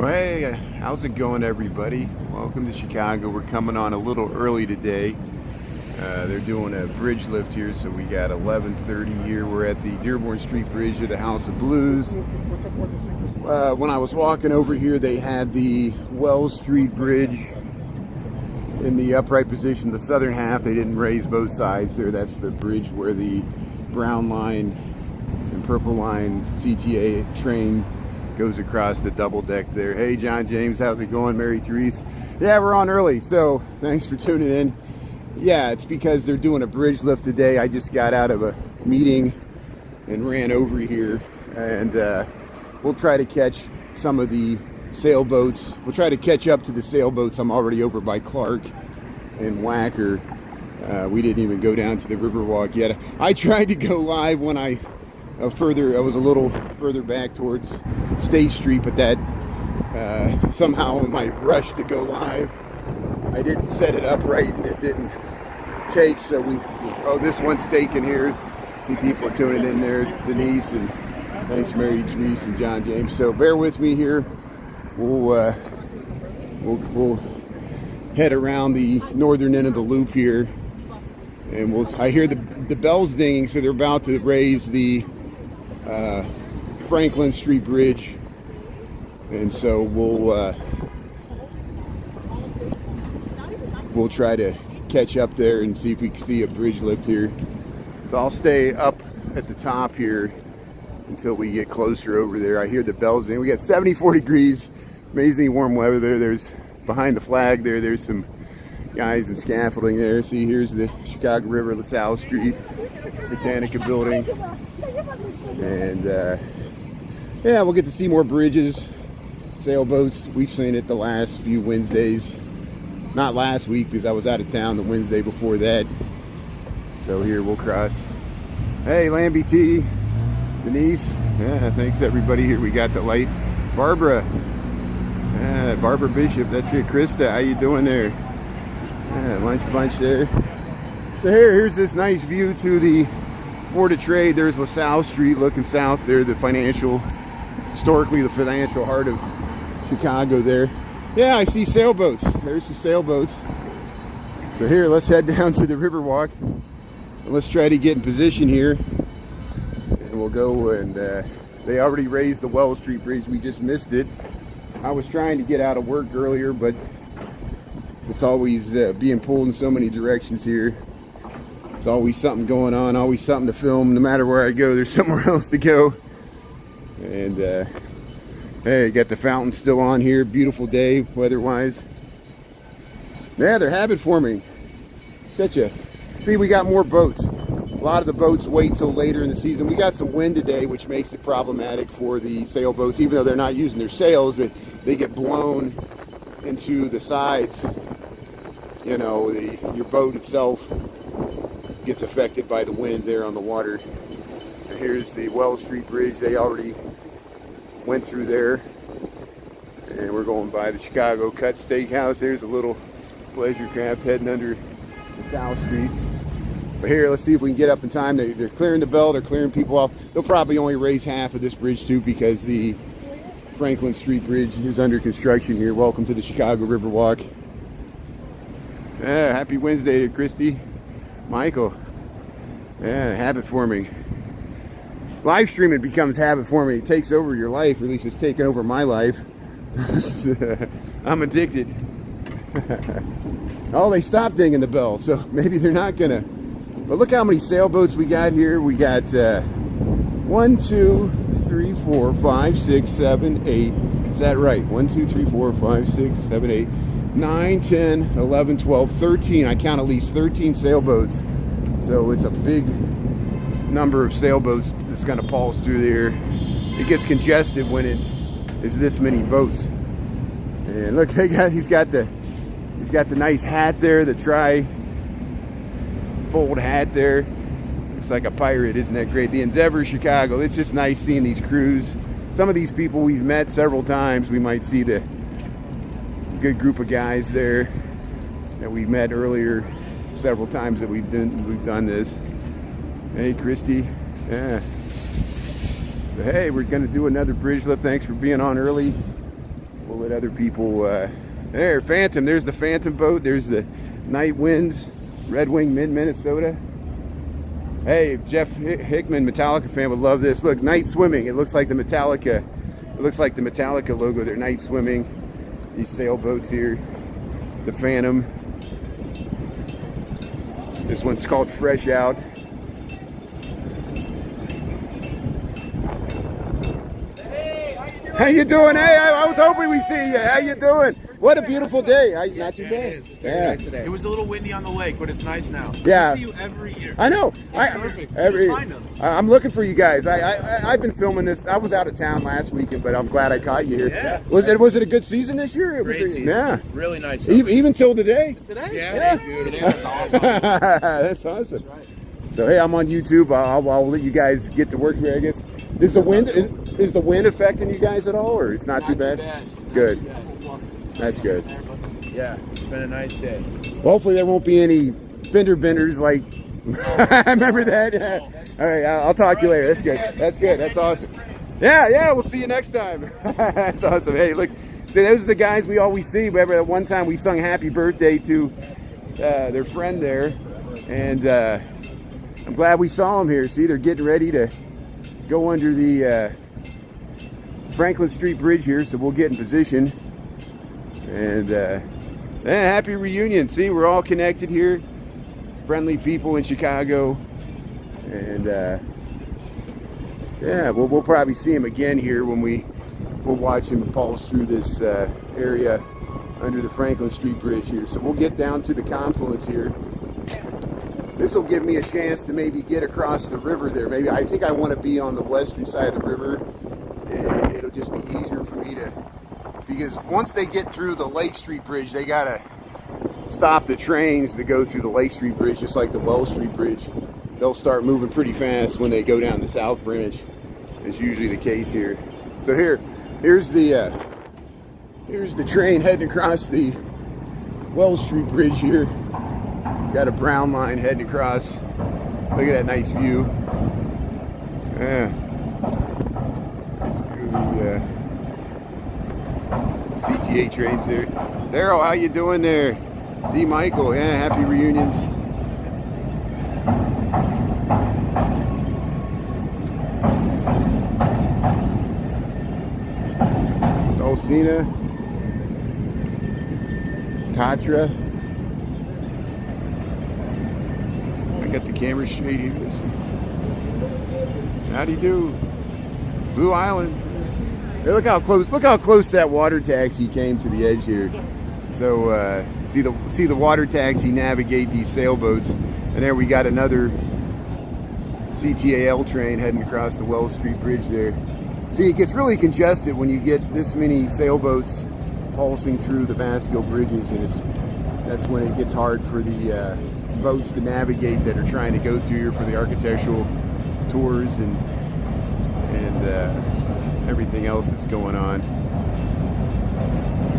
Well, hey, how's it going, everybody? Welcome to Chicago. We're coming on a little early today. They're doing a bridge lift here, so we got 11:30 here. We're at the Dearborn Street Bridge or the House of Blues. When I was walking over here, they had the Wells Street Bridge in the upright position, the southern half. They didn't raise both sides there. That's the bridge where the brown line and purple line CTA train goes across the double deck there. Hey, John James, how's it going? Mary Therese. Yeah, we're on early, so thanks for tuning in. Yeah, it's because they're doing a bridge lift today. I just got out of a meeting and ran over here, and we'll try to catch some of the sailboats. We'll try to catch up to the sailboats. I'm already over by Clark and Wacker. We didn't even go down to the Riverwalk yet. I tried to go live when I was a little further back towards State Street, but that somehow in my rush to go live, I didn't set it up right and it didn't take. So this one's taken here. See people are tuning in there. Denise, and thanks Mary Therese and John James. So bear with me here. We'll head around the northern end of the loop here, and I hear the bells dinging, so they're about to raise the Franklin Street Bridge, and so we'll try to catch up there and see if we can see a bridge lift here. So I'll stay up at the top here until we get closer over there. I hear the bells ding. We got 74 degrees, amazingly warm weather there. There's behind the flag there. There's some guys in scaffolding there. See, here's the Chicago River, LaSalle Street, Britannica building. And yeah, we'll get to see more bridges, sailboats. We've seen it the last few Wednesdays. Not last week because I was out of town the Wednesday before that. So here we'll cross. Hey, Lambie T, Denise. Yeah, thanks everybody here. We got the light. Barbara. Yeah, Barbara Bishop. That's here. Krista, how you doing there? Yeah, lunch bunch there. So here's this nice view to the Board of Trade. There's LaSalle Street looking south there, historically the financial heart of Chicago there. Yeah, I see sailboats. There's some sailboats. So here, let's head down to the Riverwalk. And let's try to get in position here. And we'll go, and they already raised the Wells Street Bridge. We just missed it. I was trying to get out of work earlier, but it's always being pulled in so many directions here. There's always something going on, always something to film. No matter where I go, there's somewhere else to go. And hey, got the fountain still on here. Beautiful day, weather-wise. Yeah, they're habit forming. See, we got more boats. A lot of the boats wait till later in the season. We got some wind today, which makes it problematic for the sailboats. Even though they're not using their sails, they get blown into the sides. You know, your boat itself gets affected by the wind there on the water. And here's the Wells Street Bridge. They already went through there. And we're going by the Chicago Cut Steakhouse. There's a little pleasure craft heading under the South Street. But here, let's see if we can get up in time. They're clearing the bell. They're clearing people off. They'll probably only raise half of this bridge too, because the Franklin Street Bridge is under construction here. Welcome to the Chicago Riverwalk. Yeah, happy Wednesday to Christy. Michael. Yeah, habit forming. Live streaming becomes habit forming. It takes over your life, or at least it's taken over my life. I'm addicted. Oh, they stopped dinging the bell, so maybe they're not gonna. But look how many sailboats we got here. We got 1, 2, 3, 4, 5, 6, 7, 8. Is that right? 1, 2, 3, 4, 5, 6, 7, 8, 9, 10, 11, 12, 13. I count at least 13 sailboats. So it's a big number of sailboats that's going to pulse through there. It gets congested when it is this many boats. And look, he's got the nice hat there, the tri-fold hat there. Looks like a pirate, isn't that great? The Endeavor Chicago. It's just nice seeing these crews. Some of these people we've met several times. We might see the good group of guys there that we met earlier several times that we've done this. Hey, Christy. Yeah. So, hey, we're going to do another bridge lift. Thanks for being on early. we'll let other people. There, Phantom. There's the Phantom boat. There's the Night Winds, Red Wing, Mid-Minnesota. Hey, Jeff Hickman, Metallica fan, would love this. Look, night swimming. It looks like the Metallica. It looks like the Metallica logo. They're night swimming. These sailboats here. The Phantom. This one's called Fresh Out. How you doing? Hey, I was hoping we'd see you. How you doing? What a beautiful day. Not too bad. Yeah. It was a little windy on the lake, but it's nice now. Yeah. I see you every year. I know. It's perfect. Find us. I'm looking for you guys. I've been filming this. I was out of town last weekend, but I'm glad I caught you here. Yeah. Was it a good season this year? Great season. Yeah. Really nice. Even till today. Today? Yeah. Today's beautiful. That's awesome. That's awesome. That's right. So hey, I'm on YouTube. I'll let you guys get to work here, I guess. Is the wind affecting you guys at all, or it's not too bad? Good. That's good. Yeah, it's been a nice day. Well, hopefully there won't be any fender benders like. I remember that. Yeah. All right, I'll talk to you later. That's good. That's good. That's awesome. Yeah. We'll see you next time. That's awesome. Hey, look, see, those are the guys we always see. Remember that one time we sung "Happy Birthday" to their friend there, and I'm glad we saw them here. See, they're getting ready to go under the Franklin Street Bridge here, so we'll get in position. And happy reunion. See, we're all connected here. Friendly people in Chicago. And yeah, we'll probably see him again here when we'll watch him pulse through this area under the Franklin Street Bridge here. So we'll get down to the confluence here. This will give me a chance to maybe get across the river there. Maybe I think I want to be on the western side of the river. It'll just be easier for me to, because once they get through the Lake Street Bridge, they gotta stop the trains to go through the Lake Street Bridge, just like the Wells Street Bridge. They'll start moving pretty fast when they go down the South Branch. It's usually the case here. So here's the train heading across the Wells Street Bridge here. Got a brown line heading across. Look at that nice view. Yeah. The CTA trains there. Daryl, how you doing there? D. Michael, yeah, happy reunions. Dulcina, Tatra. I got the camera straight here. How do you do? Blue Island. Hey, look how close that water taxi came to the edge here. So see the water taxi navigate these sailboats, and there we got another CTAL train heading across the Wells Street Bridge there. See, it gets really congested when you get this many sailboats pulsing through the Vasco bridges, and that's when it gets hard for the boats to navigate that are trying to go through here for the architectural tours and everything else that's going on.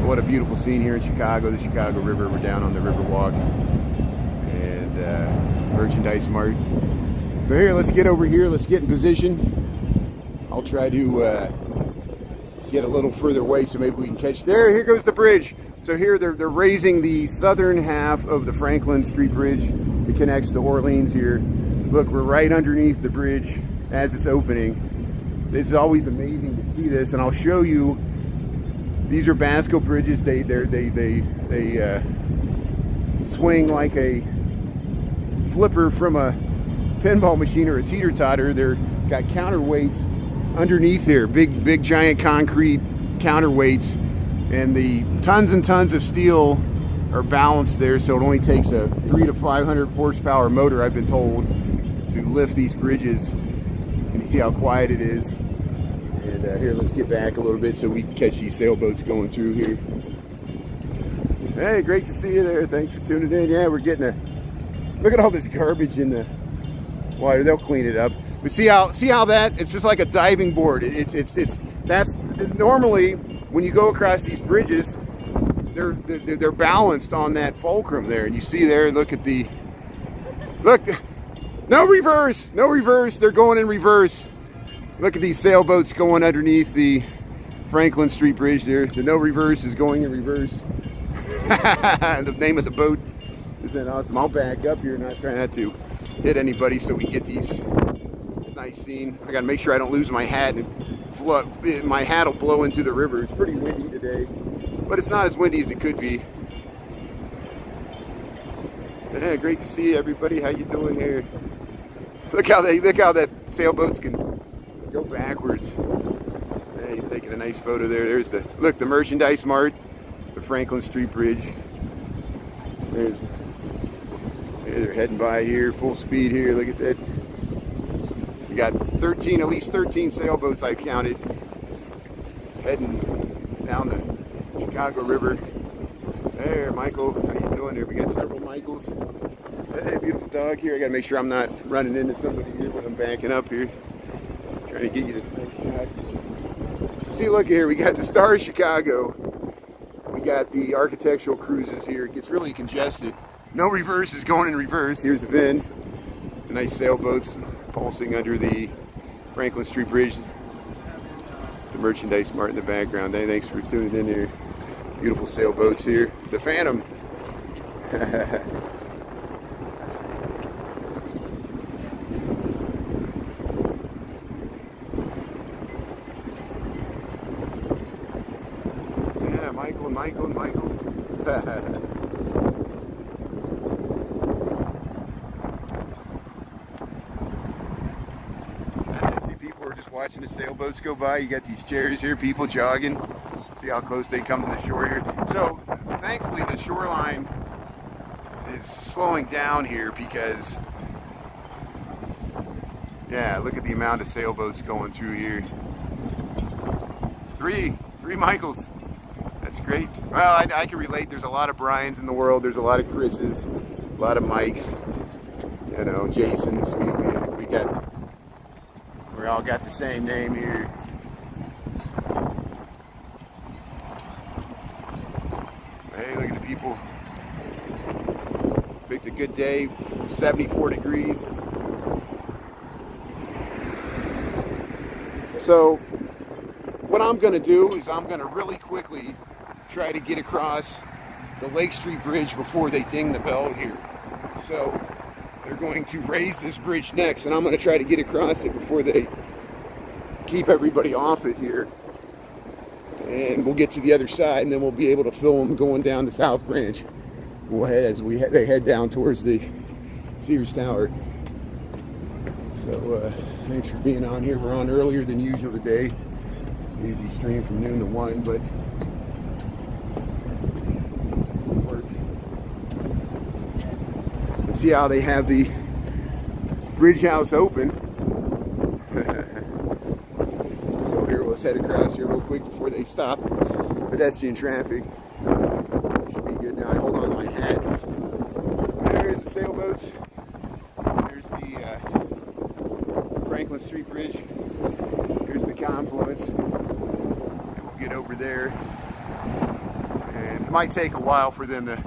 What a beautiful scene here in Chicago, the Chicago River. We're down on the Riverwalk and Merchandise Mart. So here, let's get over here. Let's get in position. I'll try to get a little further away so maybe we can catch. Here goes the bridge. So here they're raising the southern half of the Franklin Street Bridge. It connects to Orleans here. Look, we're right underneath the bridge as it's opening. It's always amazing to see this, and I'll show you. These are Basco bridges. They swing like a flipper from a pinball machine or a teeter-totter. They're got counterweights underneath here, big giant concrete counterweights, and the tons and tons of steel are balanced there, so it only takes a 300 to 500 horsepower motor, I've been told, to lift these bridges. And you see how quiet it is. And here, let's get back a little bit so we can catch these sailboats going through here. Hey, great to see you there. Thanks for tuning in. Yeah, we're getting look at all this garbage in the water. They'll clean it up. But see how that, it's just like a diving board. That's normally when you go across these bridges, they're balanced on that fulcrum there. And you see there, look, no reverse. They're going in reverse. Look at these sailboats going underneath the Franklin Street Bridge there. The no reverse is going in reverse. The name of the boat. Isn't that awesome? I'll back up here, try not to hit anybody so we get this nice scene. I gotta make sure I don't lose my hat and my hat will blow into the river. It's pretty windy today, but it's not as windy as it could be. Yeah, great to see everybody. How you doing here? Look how that sailboats can go backwards. Yeah, he's taking a nice photo there. There's the Merchandise Mart, the Franklin Street Bridge. They're heading by here, full speed here. Look at that. We got at least 13 sailboats I counted heading down the Chicago River. There, Michael, how you doing there? We got several Michaels. Hey, beautiful dog here. I gotta make sure I'm not running into somebody here when I'm backing up here. Trying to get you this nice shot. See, look here, we got the Star of Chicago. We got the architectural cruises here. It gets really congested. No reverse is going in reverse. Here's the VIN. The nice sailboats pulsing under the Franklin Street Bridge. The Merchandise Mart in the background. Hey, thanks for tuning in here. Beautiful sailboats here. The Phantom. Yeah, Michael. I see people are just watching the sailboats go by. You got these chairs here, people jogging. See how close they come to the shore here. So thankfully the shoreline is slowing down here because, yeah, look at the amount of sailboats going through here. Three Michaels. That's great. Well, I can relate. There's a lot of Brians in the world. There's a lot of Chris's, a lot of Mikes, you know, Jasons. We all got the same name here. Hey, look at the people. Picked a good day, 74 degrees. So what I'm going to do is I'm going to really quickly try to get across the Lake Street Bridge before they ding the bell here. So they're going to raise this bridge next, and I'm going to try to get across it before they keep everybody off it here. And we'll get to the other side, and then we'll be able to film going down the South Branch. We'll head as they head down towards the Sears Tower. So thanks for being on here. We're on earlier than usual today. We usually stream from noon to 1, but some work. Let's see how they have the bridge house open. So here, let's head across here real quick before they stop pedestrian traffic. Should be good now. I hold on to my hat. There's the sailboats. There's the Franklin Street Bridge. Here's the confluence. And we'll get over there. And it might take a while for them to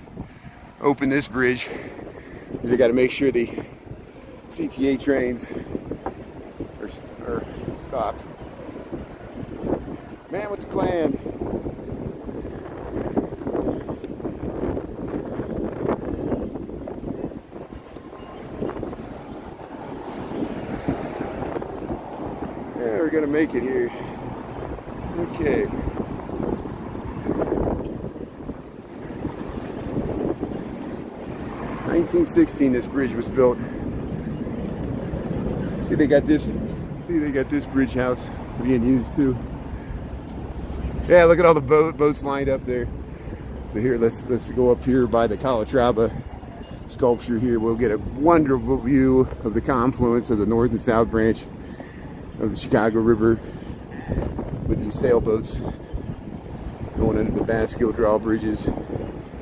open this bridge, because they got to make sure the CTA trains are stopped. Man with the plan. Yeah, we're gonna make it here. Okay. In 1916, this bridge was built. See, they got this bridge house being used too. Yeah, look at all the boats lined up there. So here, let's go up here by the Calatrava sculpture here. We'll get a wonderful view of the confluence of the North and South Branch of the Chicago River with these sailboats going under the Basque drawbridges,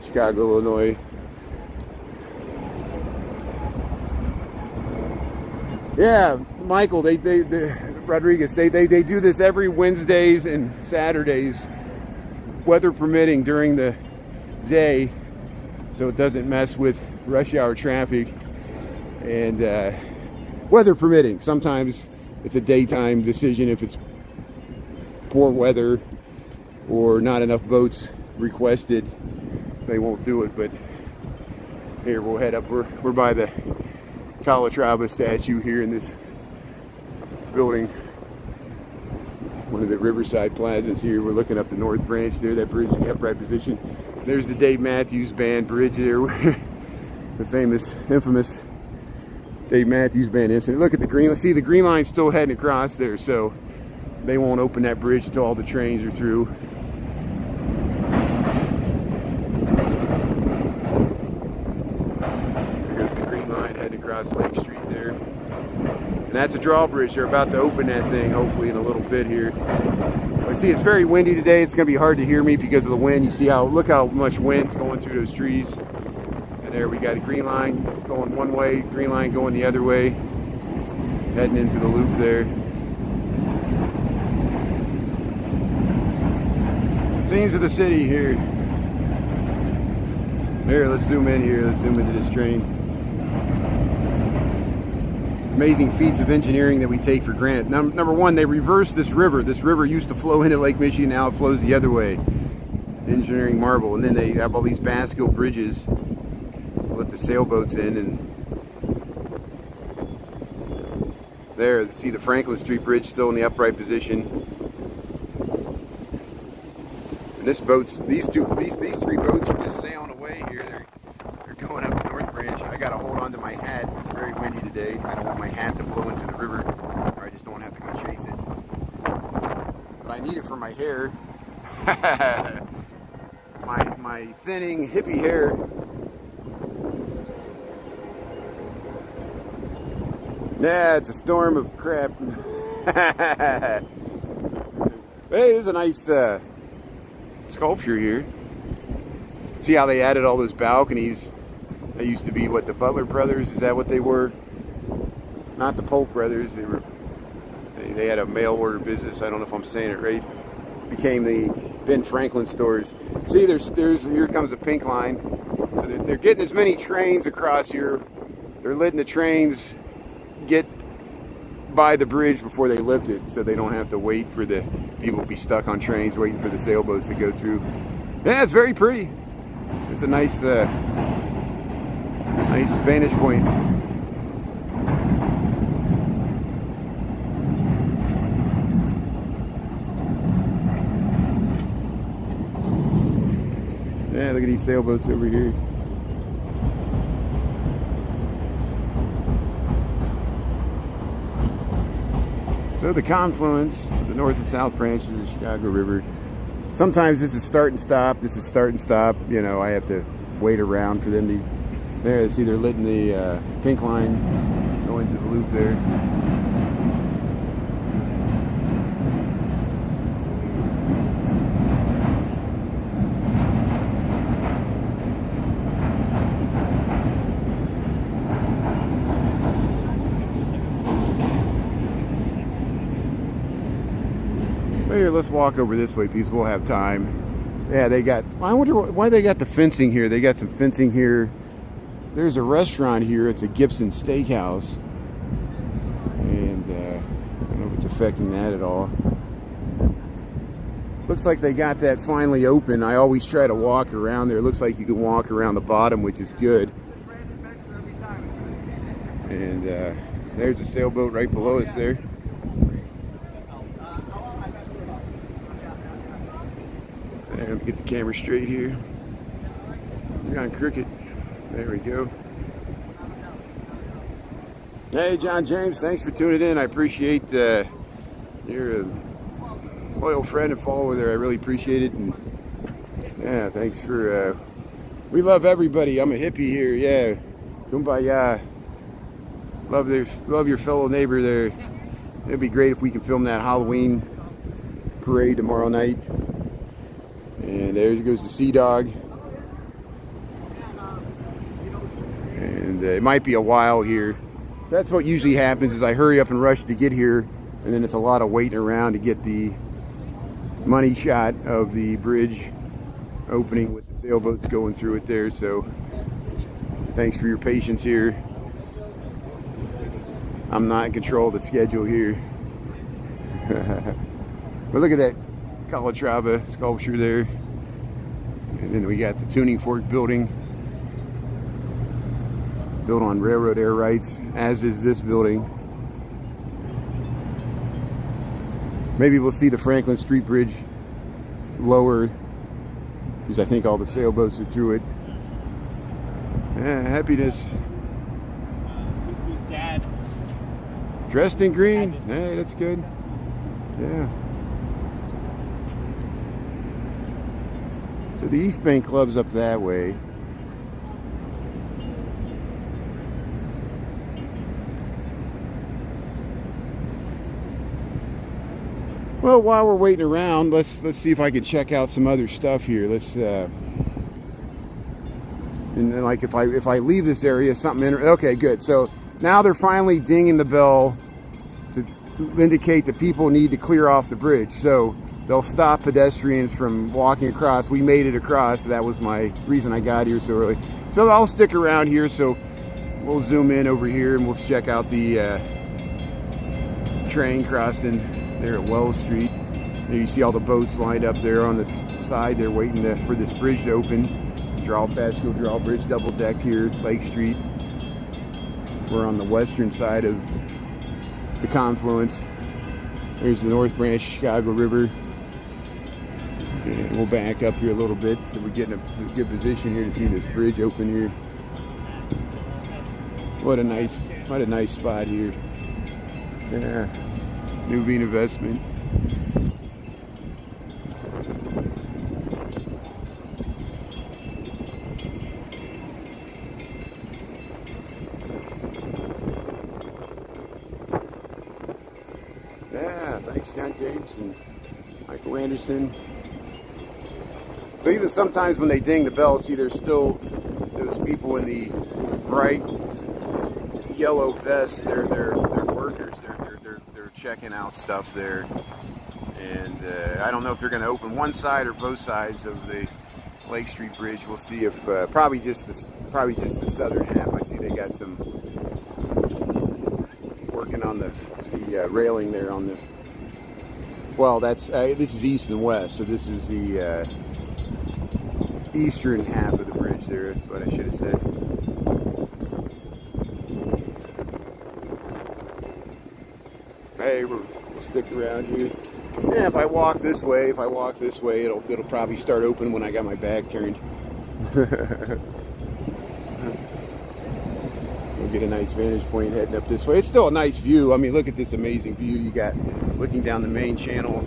Chicago, Illinois. Yeah, Michael, Rodriguez, they do this every Wednesdays and Saturdays, weather permitting, during the day, so it doesn't mess with rush hour traffic. And weather permitting, sometimes it's a daytime decision if it's poor weather, or not enough boats requested, they won't do it. But here, we'll head up. We're by the Calatrava statue here in this building, one of the Riverside plazas here. We're looking up the North Branch there, that bridge in the upright position. There's the Dave Matthews Band bridge there, where the famous, infamous Dave Matthews Band incident. Look at the green. See, the green line's still heading across there, so they won't open that bridge until all the trains are through. There's the green line heading across Lake Street there. And that's a drawbridge. They're about to open that thing, hopefully in a little bit here. But see, it's very windy today. It's going to be hard to hear me because of the wind. You see how, look how much wind's going through those trees. And there we got a green line going one way, green line going the other way, heading into the loop there. Scenes of the city here. Here, let's zoom in here. Let's zoom into this train. Amazing feats of engineering that we take for granted. Number one, they reversed this river. This river used to flow into Lake Michigan. Now it flows the other way. Engineering marvel. And then they have all these Basco bridges. Let the sailboats in, and there, see the Franklin Street Bridge still in the upright position. And this boat's, these three boats are just sailing away here. They're going up the North Branch. I got to hold on to my hat. It's very windy today. I don't want my hat to blow into the river, or I just don't have to go chase it. But I need it for my hair. my thinning hippie hair. Yeah, it's a storm of crap. Hey, there's a nice sculpture here. See how they added all those balconies? They used to be, what, the Butler brothers? Is that what they were? Not the Polk brothers. They had a mail order business. I don't know if I'm saying it right. Became the Ben Franklin stores. See, there's here comes the pink line. So they're getting as many trains across here. They're letting the trains get by the bridge before they lift it, so they don't have to wait for the people to be stuck on trains waiting for the sailboats to go through. Yeah, it's very pretty. It's a nice nice vantage point. Yeah, look at these sailboats over here. So the confluence of the north and south branches of the Chicago River. Sometimes this is start and stop. This is start and stop. You know, I have to wait around for them to. There, see, they're letting the pink line go into the loop there. Here, let's walk over this way because we'll have time. Yeah, they got, I wonder why they got the fencing here. They got some fencing here. There's a restaurant here. It's a Gibson Steakhouse. And I don't know if it's affecting that at all. Looks like they got that finally open. I always try to walk around there. It looks like you can walk around the bottom, which is good. And there's a sailboat right below us there. Let me get the camera straight here. We're on Cricket. There we go. Hey, John James, thanks for tuning in. I appreciate you're a loyal friend and follower there. I really appreciate it. And yeah, thanks for. We love everybody. I'm a hippie here. Yeah, kumbaya. Love your fellow neighbor there. It'd be great if we can film that Halloween parade tomorrow night. And there goes the Sea Dog. And it might be a while here. That's what usually happens is I hurry up and rush to get here, and then it's a lot of waiting around to get the money shot of the bridge opening with the sailboats going through it there. So thanks for your patience here. I'm not in control of the schedule here. But look at that Calatrava sculpture there. And then we got the tuning fork building, built on railroad air rights, as is this building. Maybe we'll see the Franklin Street Bridge lower, because I think all the sailboats are through it. Yeah, happiness. Who's dad? Dressed in green. Hey, that's good. Yeah. So the East Bank Club's up that way. Well, while we're waiting around, let's see if I can check out some other stuff here. Let's and then, like, if I leave this area, something okay, good. So now they're finally dinging the bell to indicate that people need to clear off the bridge. So they'll stop pedestrians from walking across. We made it across. That was my reason I got here so early. So I'll stick around here. So we'll zoom in over here and we'll check out the train crossing there at Wells Street. There you see all the boats lined up there on the side. They're waiting for this bridge to open. Basco Draw Bridge, double decked here, Lake Street. We're on the western side of the confluence. There's the North Branch Chicago River. And we'll back up here a little bit so we get in a good position here to see this bridge open here. What a nice spot here. Yeah. Nuveen Investment. Yeah, thanks John James and Michael Anderson. So even sometimes when they ding the bell, see there's still those people in the bright yellow vests. They're workers. They're checking out stuff there. And I don't know if they're going to open one side or both sides of the Lake Street Bridge. We'll see if probably just the southern half. I see they got some working on the railing there on the. Well, that's this is east and west, so this is the eastern half of the bridge there. That's what I should have said. Hey, we'll stick around here. Yeah, if I walk this way, it'll probably start open when I got my back turned. We'll get a nice vantage point heading up this way. It's still a nice view. I mean, look at this amazing view you got looking down the main channel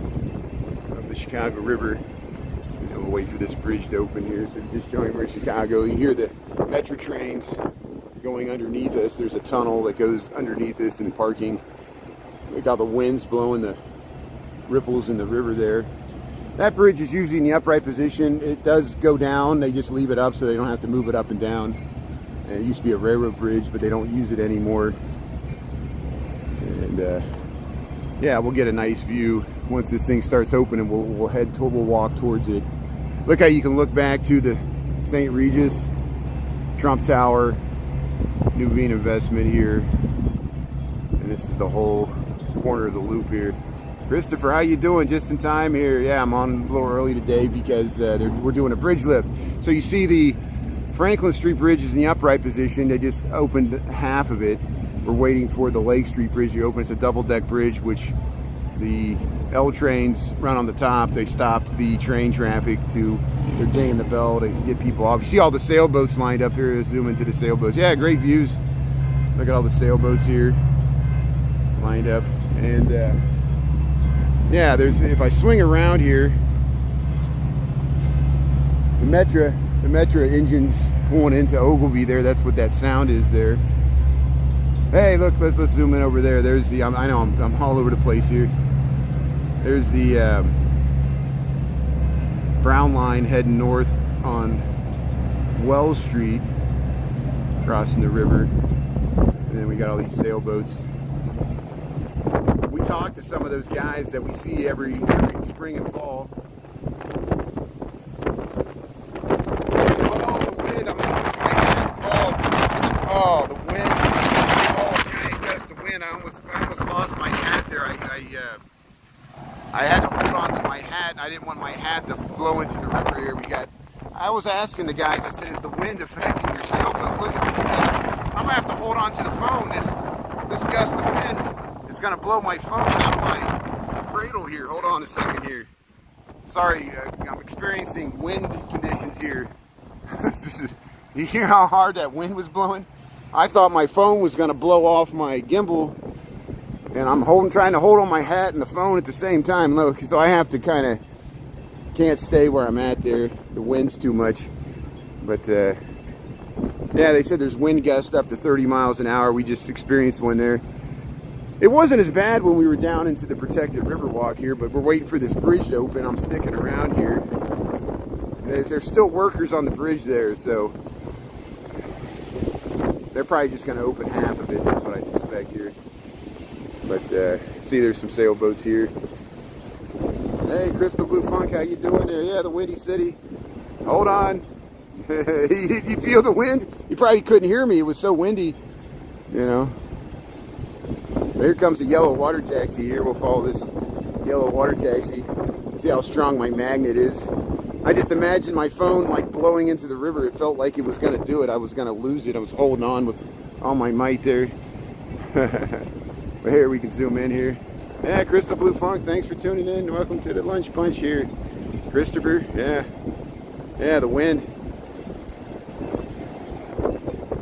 of the Chicago River. And we'll wait for this bridge to open here. So just join me in Chicago. You hear the metro trains going underneath us. There's a tunnel that goes underneath us and parking. Look how the wind's blowing the ripples in the river there. That bridge is usually in the upright position. It does go down. They just leave it up so they don't have to move it up and down. And it used to be a railroad bridge, but they don't use it anymore. And yeah, we'll get a nice view once this thing starts opening. We'll walk towards it. Look how you can look back to the St. Regis, Trump Tower, Nuveen Investment here. And this is the whole corner of the loop here. Christopher, how you doing? Just in time here. Yeah, I'm on a little early today because we're doing a bridge lift. So you see the Franklin Street Bridge is in the upright position. They just opened half of it. We're waiting for the Lake Street Bridge to open. It's a double-deck bridge, which the L trains run on the top. They stopped the train traffic they're dinging the bell to get people off. You see all the sailboats lined up here. Let's zoom into the sailboats. Yeah, great views. Look at all the sailboats here lined up. And yeah, if I swing around here, the Metra engine's pulling into Ogilvy there. That's what that sound is there. Hey, look, let's zoom in over there. There's the, I know I'm all over the place here. There's the Brown Line heading north on Wells Street, crossing the river. And then we got all these sailboats. We talked to some of those guys that we see every spring and fall. Oh, the wind! Oh, the wind! Oh, giant gust of wind! I almost lost my hat there. I had to hold on to my hat hat. I didn't want my hat to blow into the river here. I was asking the guys, I said, is the wind affecting your sailboat? Look at me, I'm gonna have to hold on to the phone. This gust of wind is gonna blow my phone out of my cradle here. Hold on a second here. Sorry, I'm experiencing wind conditions here. You hear how hard that wind was blowing? I thought my phone was gonna blow off my gimbal, and I'm trying to hold on my hat and the phone at the same time. Look, so I have to can't stay where I'm at there. The wind's too much. But yeah, they said there's wind gusts up to 30 miles an hour. We just experienced one there. It wasn't as bad when we were down into the protected river walk here, but we're waiting for this bridge to open. I'm sticking around here. There's still workers on the bridge there, so they're probably just going to open half of it. That's what I suspect here. But see, there's some sailboats here. Hey, Crystal Blue Funk, how you doing there? Yeah, the Windy City. Hold on. You feel the wind? You probably couldn't hear me. It was so windy, you know. Here comes a yellow water taxi here. We'll follow this yellow water taxi. See how strong my magnet is. I just imagined my phone like blowing into the river. It felt like it was going to do it. I was going to lose it. I was holding on with all my might there. But here, we can zoom in here. Yeah, Crystal Blue Funk, thanks for tuning in. Welcome to the Lunch Punch here. Christopher, yeah, the wind.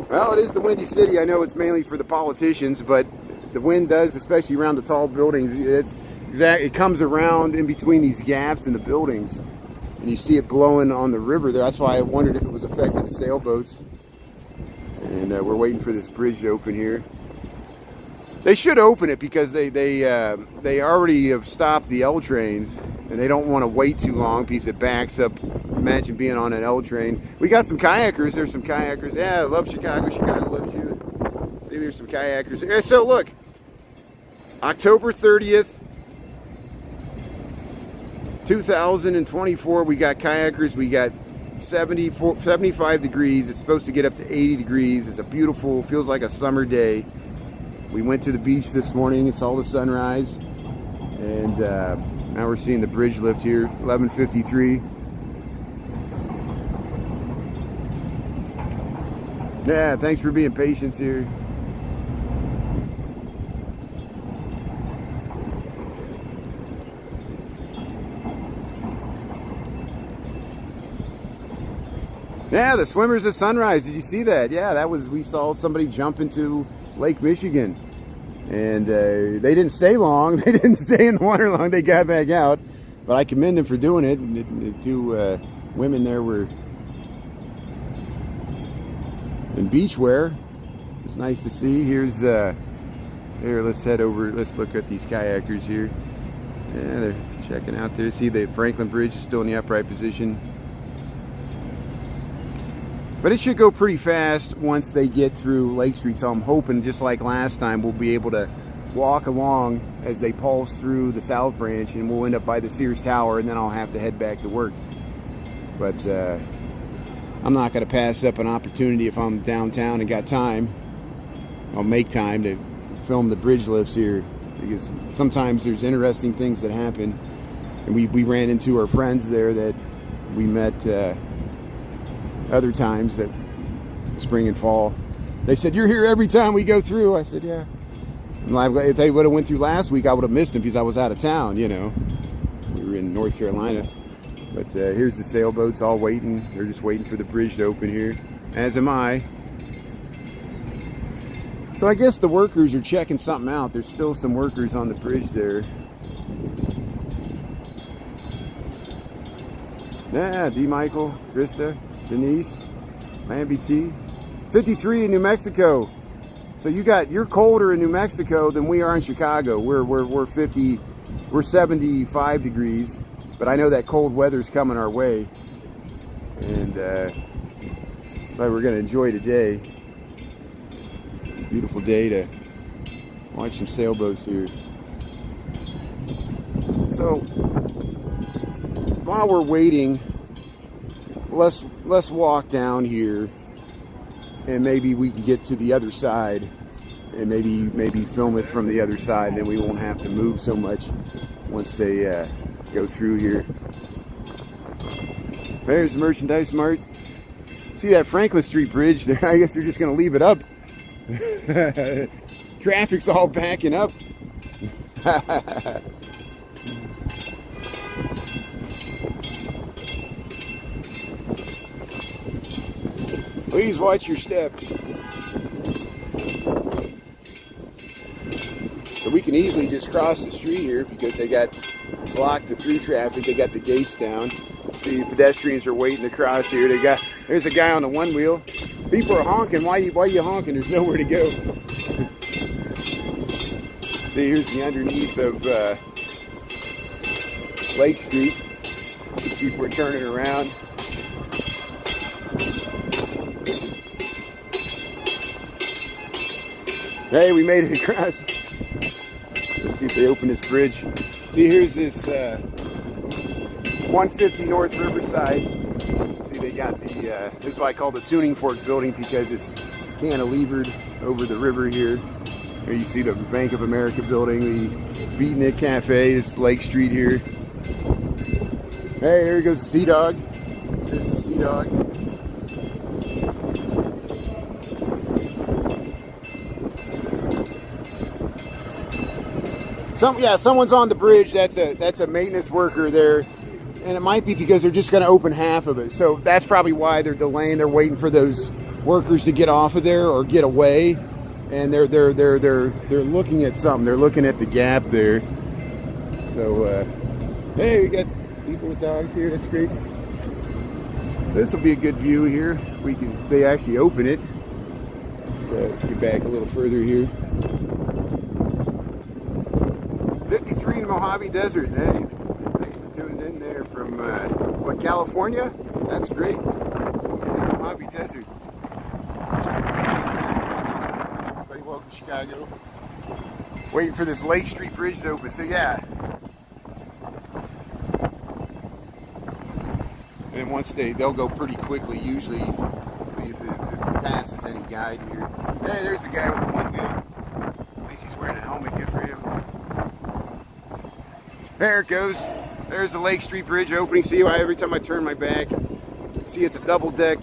Well, it is the Windy City. I know it's mainly for the politicians, but the wind does, especially around the tall buildings. It comes around in between these gaps in the buildings, and you see it blowing on the river there. That's why I wondered if it was affecting the sailboats. And we're waiting for this bridge to open here. They should open it because they already have stopped the L trains, and they don't want to wait too long because it backs up. Imagine being on an L train. We got some kayakers. There's some kayakers. Yeah, I love Chicago. Chicago loves you. See, there's some kayakers. Yeah, so look, October 30th, 2024, we got kayakers. We got 75 degrees. It's supposed to get up to 80 degrees. It's a beautiful, feels like a summer day. We went to the beach this morning and saw the sunrise, and now we're seeing the bridge lift here, 11:53. Yeah, thanks for being patient here. Yeah, the swimmers at sunrise. Did you see that? Yeah, we saw somebody jump into Lake Michigan, and they didn't stay long. They didn't stay in the water long. They got back out, but I commend them for doing it. And the two women there were in beach wear. It's nice to see. Here, let's head over. Let's look at these kayakers here. Yeah, they're checking out there. See, the Franklin Bridge is still in the upright position. But it should go pretty fast once they get through Lake Street. So I'm hoping, just like last time, we'll be able to walk along as they pulse through the South Branch, and we'll end up by the Sears Tower, and then I'll have to head back to work. But I'm not going to pass up an opportunity if I'm downtown and got time. I'll make time to film the bridge lifts here, because sometimes there's interesting things that happen. And we ran into our friends there that we met other times, that spring and fall. They said, "You're here every time we go through." I said, "Yeah." And if they would have went through last week, I would have missed them because I was out of town, you know. We were in North Carolina. But here's the sailboats all waiting. They're just waiting for the bridge to open here, as am I. So I guess the workers are checking something out. There's still some workers on the bridge there. Yeah, D. Michael, Krista, Denise, Lamby T. 53 in New Mexico. So you're colder in New Mexico than we are in Chicago. We're 75 degrees, but I know that cold weather's coming our way, and so we're gonna enjoy today. Beautiful day to watch some sailboats here. So while we're waiting, let's walk down here, and maybe we can get to the other side, and maybe film it from the other side, and then we won't have to move so much once they go through here. There's the Merchandise Mart. See that Franklin Street Bridge there? I guess they're just going to leave it up. Traffic's all backing up. Please watch your step. So we can easily just cross the street here because they got blocked the through traffic. They got the gates down. See, the pedestrians are waiting to cross here. There's a guy on the one wheel. People are honking. Why you honking? There's nowhere to go. See, here's the underneath of Lake Street. People are turning around. Hey, we made it across. Let's see if they open this bridge. See, here's this 150 North Riverside. See, they got the, this is what I call the tuning fork building because it's cantilevered over the river here. Here you see the Bank of America building, the Beatnik Cafe, this Lake Street here. Hey, there goes the Sea Dog. There's the Sea Dog. Someone's on the bridge. That's a maintenance worker there, and it might be because they're just going to open half of it. So that's probably why they're delaying. They're waiting for those workers to get off of there or get away, and they're looking at something. They're looking at the gap there. So hey, we got people with dogs here. That's great. So this will be a good view here. If they actually open it. So let's get back a little further here. 53 in the Mojave Desert. Hey, thanks for tuning in there from, California? That's great. Yeah, Mojave Desert. Everybody welcome to Chicago. Waiting for this Lake Street Bridge to open. So yeah. And once they'll go pretty quickly, usually, if it passes any guide here. Hey, there's the guy with the one wheel. At least he's wearing a helmet. Good for him. There it goes. There's the Lake Street Bridge opening. See why every time I turn my back, see it's a double-deck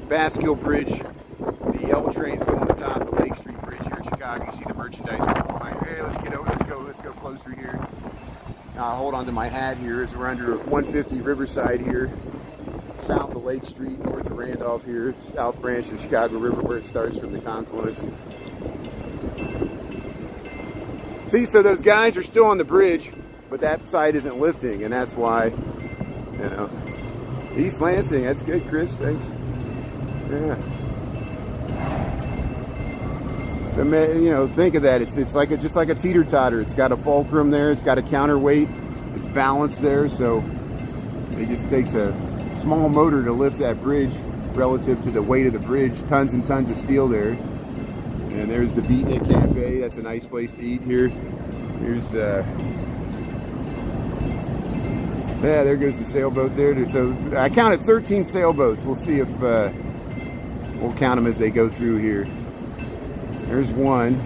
Baskill Bridge. The L trains go on the top of the Lake Street Bridge here in Chicago. You see the merchandise behind. Hey, let's go closer here. I'll hold on to my hat here as we're under 150 Riverside here, south of Lake Street, north of Randolph here, south branch of the Chicago River where it starts from the confluence. See, so those guys are still on the bridge, but that side isn't lifting, and that's why, East Lansing, that's good, Chris, thanks. Yeah. So, think of that. It's just like a teeter-totter. It's got a fulcrum there. It's got a counterweight. It's balanced there, so it just takes a small motor to lift that bridge relative to the weight of the bridge. Tons and tons of steel there. And there's the Beatnik Cafe. That's a nice place to eat here. Here's yeah, there goes the sailboat there. So I counted 13 sailboats. We'll see if we'll count them as they go through here. There's one.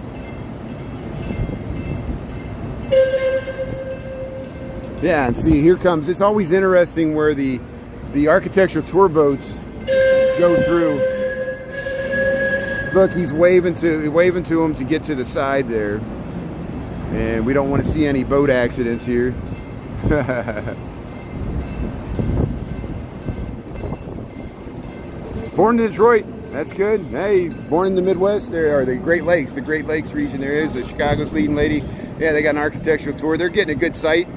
Yeah, and see, here comes. It's always interesting where the architectural tour boats go through. Look, he's waving to him to get to the side there, and we don't want to see any boat accidents here. Born in Detroit, that's good. Hey, born in the Midwest, there are the Great Lakes region. There is the Chicago's leading lady. Yeah, they got an architectural tour. They're getting a good sight.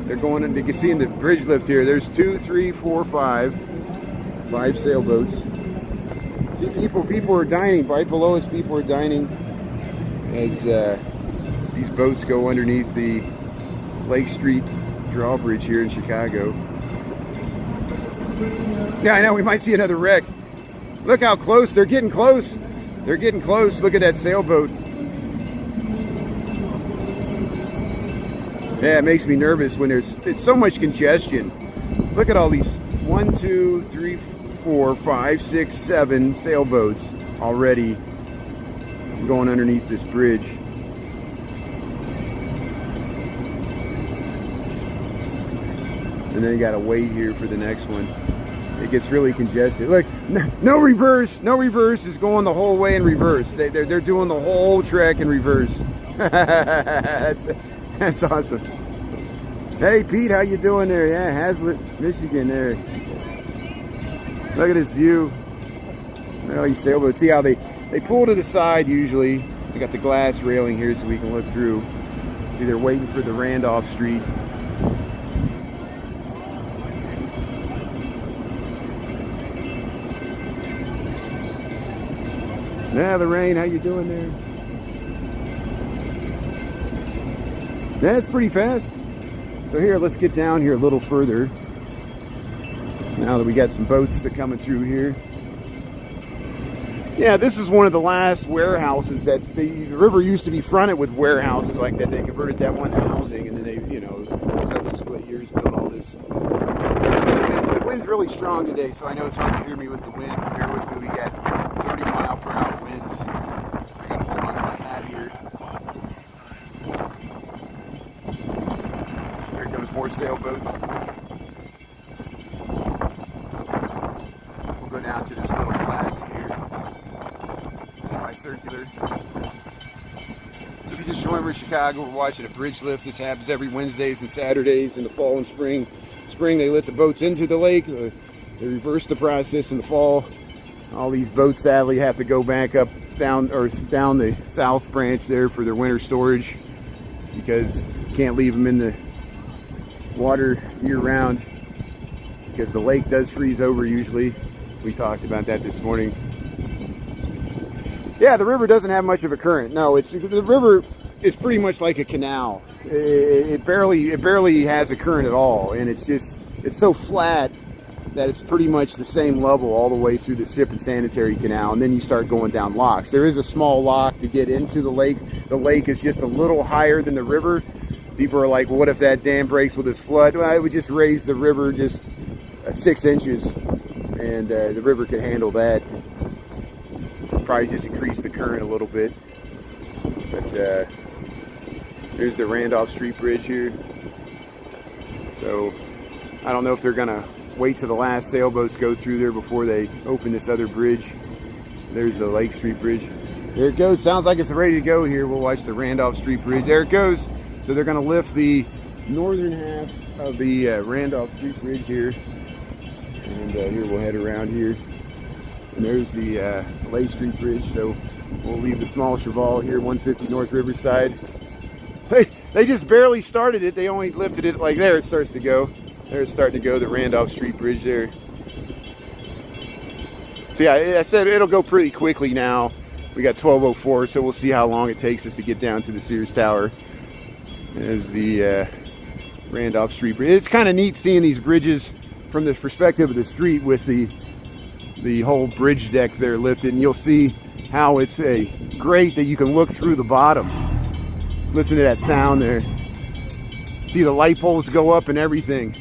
They're going in. You can see in the bridge lift here. There's 2, 3, 4, 5 sailboats. See, people are dining right below us. People are dining as these boats go underneath the Lake Street drawbridge here in Chicago. Yeah, I know. We might see another wreck. Look how close. They're getting close. They're getting close. Look at that sailboat. Yeah, it makes me nervous when it's so much congestion. Look at all these 1, 2, 3, 4, 5, 6, 7 sailboats already going underneath this bridge. and then you gotta wait here for the next one. It gets really congested. Look, no reverse. No reverse is going the whole way in reverse. They're doing the whole trek in reverse. That's awesome. Hey Pete, how you doing there? Yeah, Hazlitt, Michigan there. Look at this view. Look at all these sailboats. See how they pull to the side usually. They got the glass railing here so we can look through. See, they're waiting for the Randolph Street. Yeah, Lorraine, how you doing there? Yeah, it's pretty fast. So here, let's get down here a little further. Now that we got some boats that are coming through here. Yeah, this is one of the last warehouses that the river used to be fronted with warehouses like that. They converted that one to housing, and then they, you know, subsequent years built all this. The wind's really strong today, so I know it's hard to hear me with the wind. Bear with me, we got 30-mile-per-hour winds. I gotta hold on to my hat here. Here comes more sailboats. We'll go down to this little plaza here. Semicircular. So if you just joined, we're in Chicago. We're watching a bridge lift. This happens every Wednesdays and Saturdays in the fall and spring. Spring, they let the boats into the lake. They reverse the process in the fall. All these boats sadly have to go back up down the south branch there for their winter storage because you can't leave them in the water year round because the lake does freeze over usually. We talked about that this morning. Yeah, the river doesn't have much of a current. No, the river is pretty much like a canal. It barely has a current at all, and it's so flat that it's pretty much the same level all the way through the Ship and Sanitary Canal, and then you start going down locks. There is a small lock to get into the lake. The lake is just a little higher than the river. People are like, well, what if that dam breaks with this flood? Well, it would just raise the river just 6 inches, and the river could handle that. Probably just increase the current a little bit. But there's the Randolph Street Bridge here. So I don't know if they're gonna wait till the last sailboats go through there before they open this other bridge. There's the Lake Street Bridge. There it goes. Sounds like it's ready to go here. We'll watch the Randolph Street Bridge. There it goes. So they're gonna lift the northern half of the Randolph Street Bridge here. And here we'll head around here. And there's the Lake Street Bridge. So we'll leave the small Cheval here, 150 North Riverside. They just barely started it. They only lifted it like there. It starts to go. There it's starting to go, the Randolph Street Bridge there. So yeah, I said it'll go pretty quickly now. We got 12:04, so we'll see how long it takes us to get down to the Sears Tower. There's the Randolph Street Bridge. It's kind of neat seeing these bridges from the perspective of the street with the whole bridge deck there lifted, and you'll see how it's great that you can look through the bottom. Listen to that sound there. See the light poles go up and everything.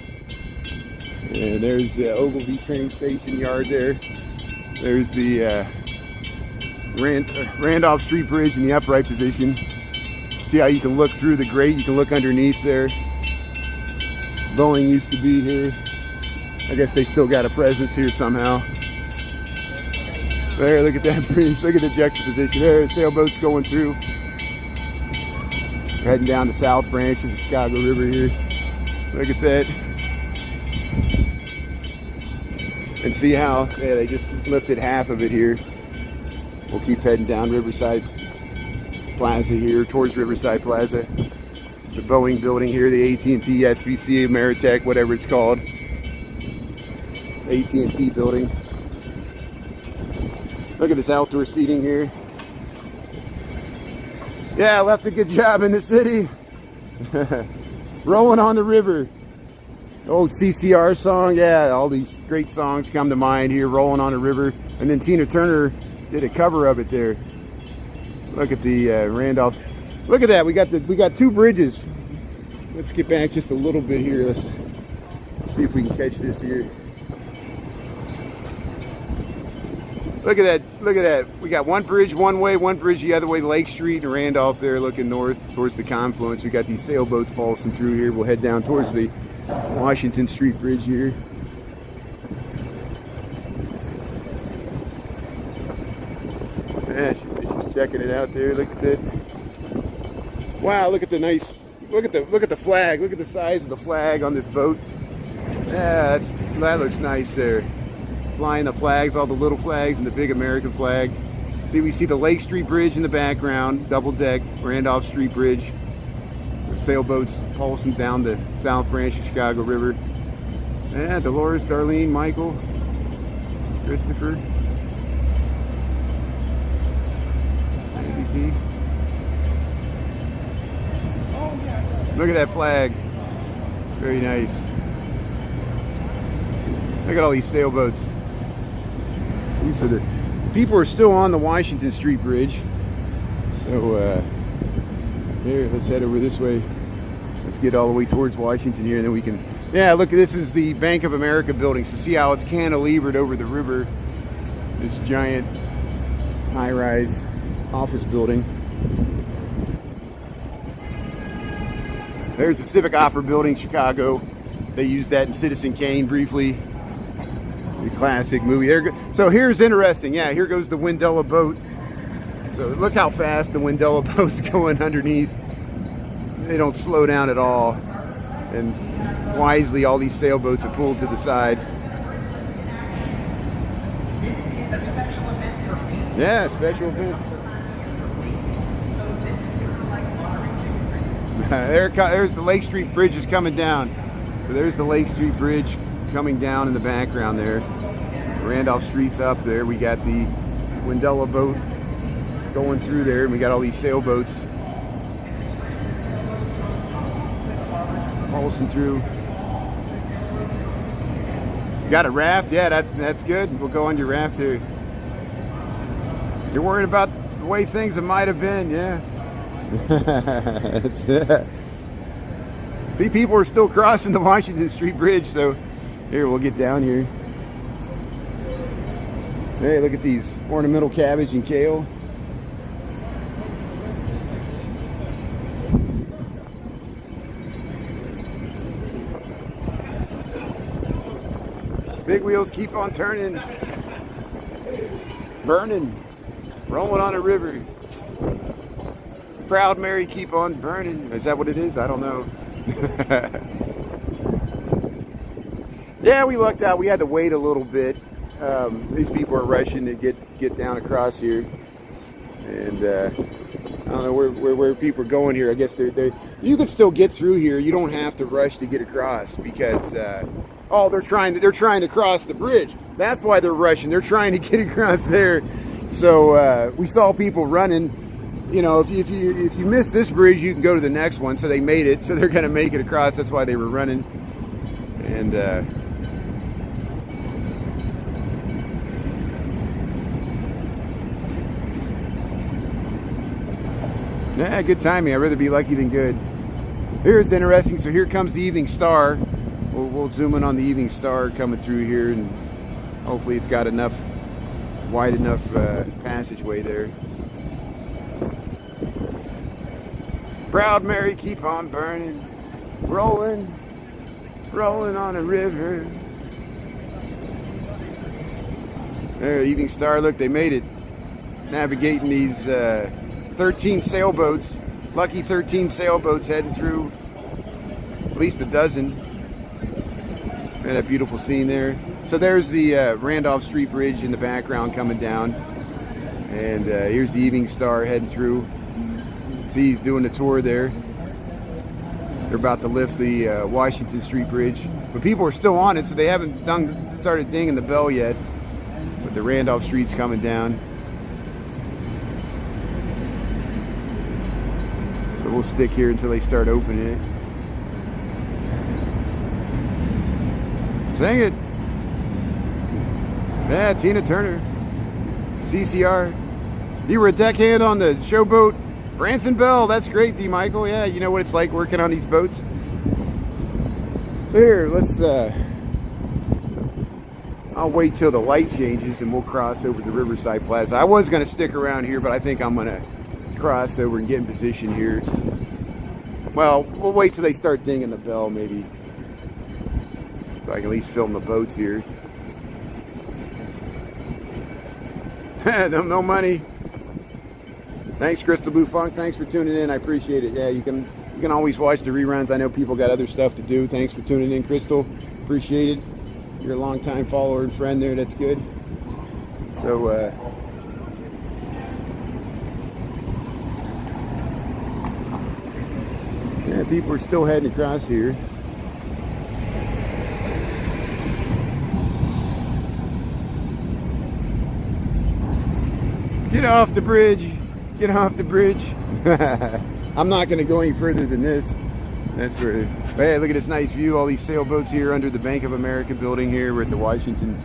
And there's the Ogilvie train station yard there. There's the Randolph Street Bridge in the upright position. See how you can look through the grate, you can look underneath there. Boeing used to be here. I guess they still got a presence here somehow. There, look at that bridge, look at the juxtaposition. There, the sailboat's going through. We're heading down the south branch of the Chicago River here. Look at that. And see how they just lifted half of it here. We'll keep heading down Riverside Plaza here, towards Riverside Plaza. The Boeing building here, the AT&T, SBC, Ameritech, whatever it's called. AT&T building. Look at this outdoor seating here. Yeah, I left a good job in the city. Rolling on the river. Old CCR song. Yeah, all these great songs come to mind here. Rolling on the river. And then Tina Turner did a cover of it there. Look at the Randolph. Look at that. We got two bridges. Let's get back just a little bit here. Let's see if we can catch this here. Look at that, look at that. We got one bridge one way, one bridge the other way, Lake Street and Randolph there looking north towards the confluence. We got these sailboats pulsing through here. We'll head down towards the Washington Street Bridge here. Yeah, she's checking it out there. Look at that. Wow, look at the nice, look at the flag. Look at the size of the flag on this boat. Yeah, that looks nice there. Flying the flags, all the little flags and the big American flag. See, we see the Lake Street Bridge in the background, double deck, Randolph Street Bridge. Sailboats pulsing down the South Branch of Chicago River. Yeah, Dolores, Darlene, Michael, Christopher. ABT. Look at that flag. Very nice. Look at all these sailboats. These are the people are still on the Washington Street Bridge. So here, let's head over this way. Let's get all the way towards Washington here, and then we can. Yeah, look, this is the Bank of America building. So see how it's cantilevered over the river. This giant high-rise office building. There's the Civic Opera building, Chicago. They used that in Citizen Kane briefly. The classic movie. So here's interesting. Yeah, here goes the Wendella boat. So look how fast the Wendella boat's going underneath. They don't slow down at all. And wisely, all these sailboats are pulled to the side. Yeah, special event. There's the Lake Street Bridge is coming down. So there's the Lake Street Bridge coming down in the background there. Randolph Street's up there. We got the Wendella boat going through there, and we got all these sailboats pulsing through. Got a raft? Yeah, that's good. We'll go on your raft there. You're worried about the way things might have been, yeah. See, people are still crossing the Washington Street Bridge, so here, we'll get down here. Hey, look at these ornamental cabbage and kale. Big wheels keep on turning, burning, rolling on a river. Proud Mary, keep on burning. Is that what it is? I don't know. Yeah, we lucked out. We had to wait a little bit. These people are rushing to get down across here, and I don't know where people are going here. I guess you can still get through here. You don't have to rush to get across because they're trying to cross the bridge. That's why they're rushing. They're trying to get across there. So we saw people running. You know, if you miss this bridge, you can go to the next one. So they made it. So they're going to make it across. That's why they were running. And yeah, good timing. I'd rather be lucky than good. Here's interesting. So here comes the Evening Star. We'll zoom in on the Evening Star coming through here, and hopefully it's got wide enough passageway there. Proud Mary, keep on burning, rolling on a river. There, Evening Star. Look, they made it. Navigating these 13 sailboats. Lucky 13 sailboats heading through. At least a dozen. And that beautiful scene there. So there's the Randolph Street Bridge in the background coming down. And here's the Evening Star heading through. See, he's doing the tour there. They're about to lift the Washington Street Bridge. But people are still on it, so they haven't started dinging the bell yet. But the Randolph Street's coming down. So we'll stick here until they start opening it. Sing it. Yeah, Tina Turner. CCR. You were a deckhand on the showboat Branson Bell. That's great, D. Michael. Yeah, you know what it's like working on these boats. So here, let's I'll wait till the light changes and we'll cross over to Riverside Plaza. I was going to stick around here, but I think I'm going to cross over and get in position here. Well, we'll wait till they start dinging the bell, maybe so I can at least film the boats here. No money. Thanks, Crystal Blue Funk. Thanks for tuning in. I appreciate it. Yeah, you can always watch the reruns. I know people got other stuff to do. Thanks for tuning in, Crystal. Appreciate it. You're a longtime follower and friend there. That's good. So, yeah, people are still heading across here. Get off the bridge. Get off the bridge. I'm not going to go any further than this. That's where. But hey, look at this nice view. All these sailboats here under the Bank of America building here. We're at the Washington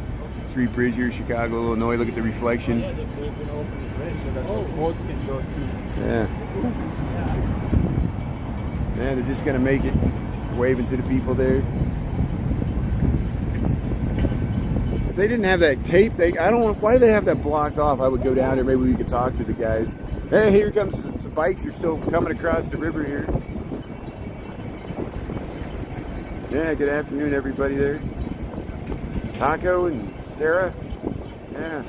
Street Bridge here, Chicago, Illinois. Look at the reflection. Yeah, they're going to open the bridge so that the boats can go too. Yeah. Yeah, they're just going to make it. Waving to the people there. If they didn't have that tape, I don't want. Why do they have that blocked off? I would go down there. Maybe we could talk to the guys. Hey, here comes some bikes. Are still coming across the river here. Yeah, good afternoon, everybody there. Taco and Tara. Yeah.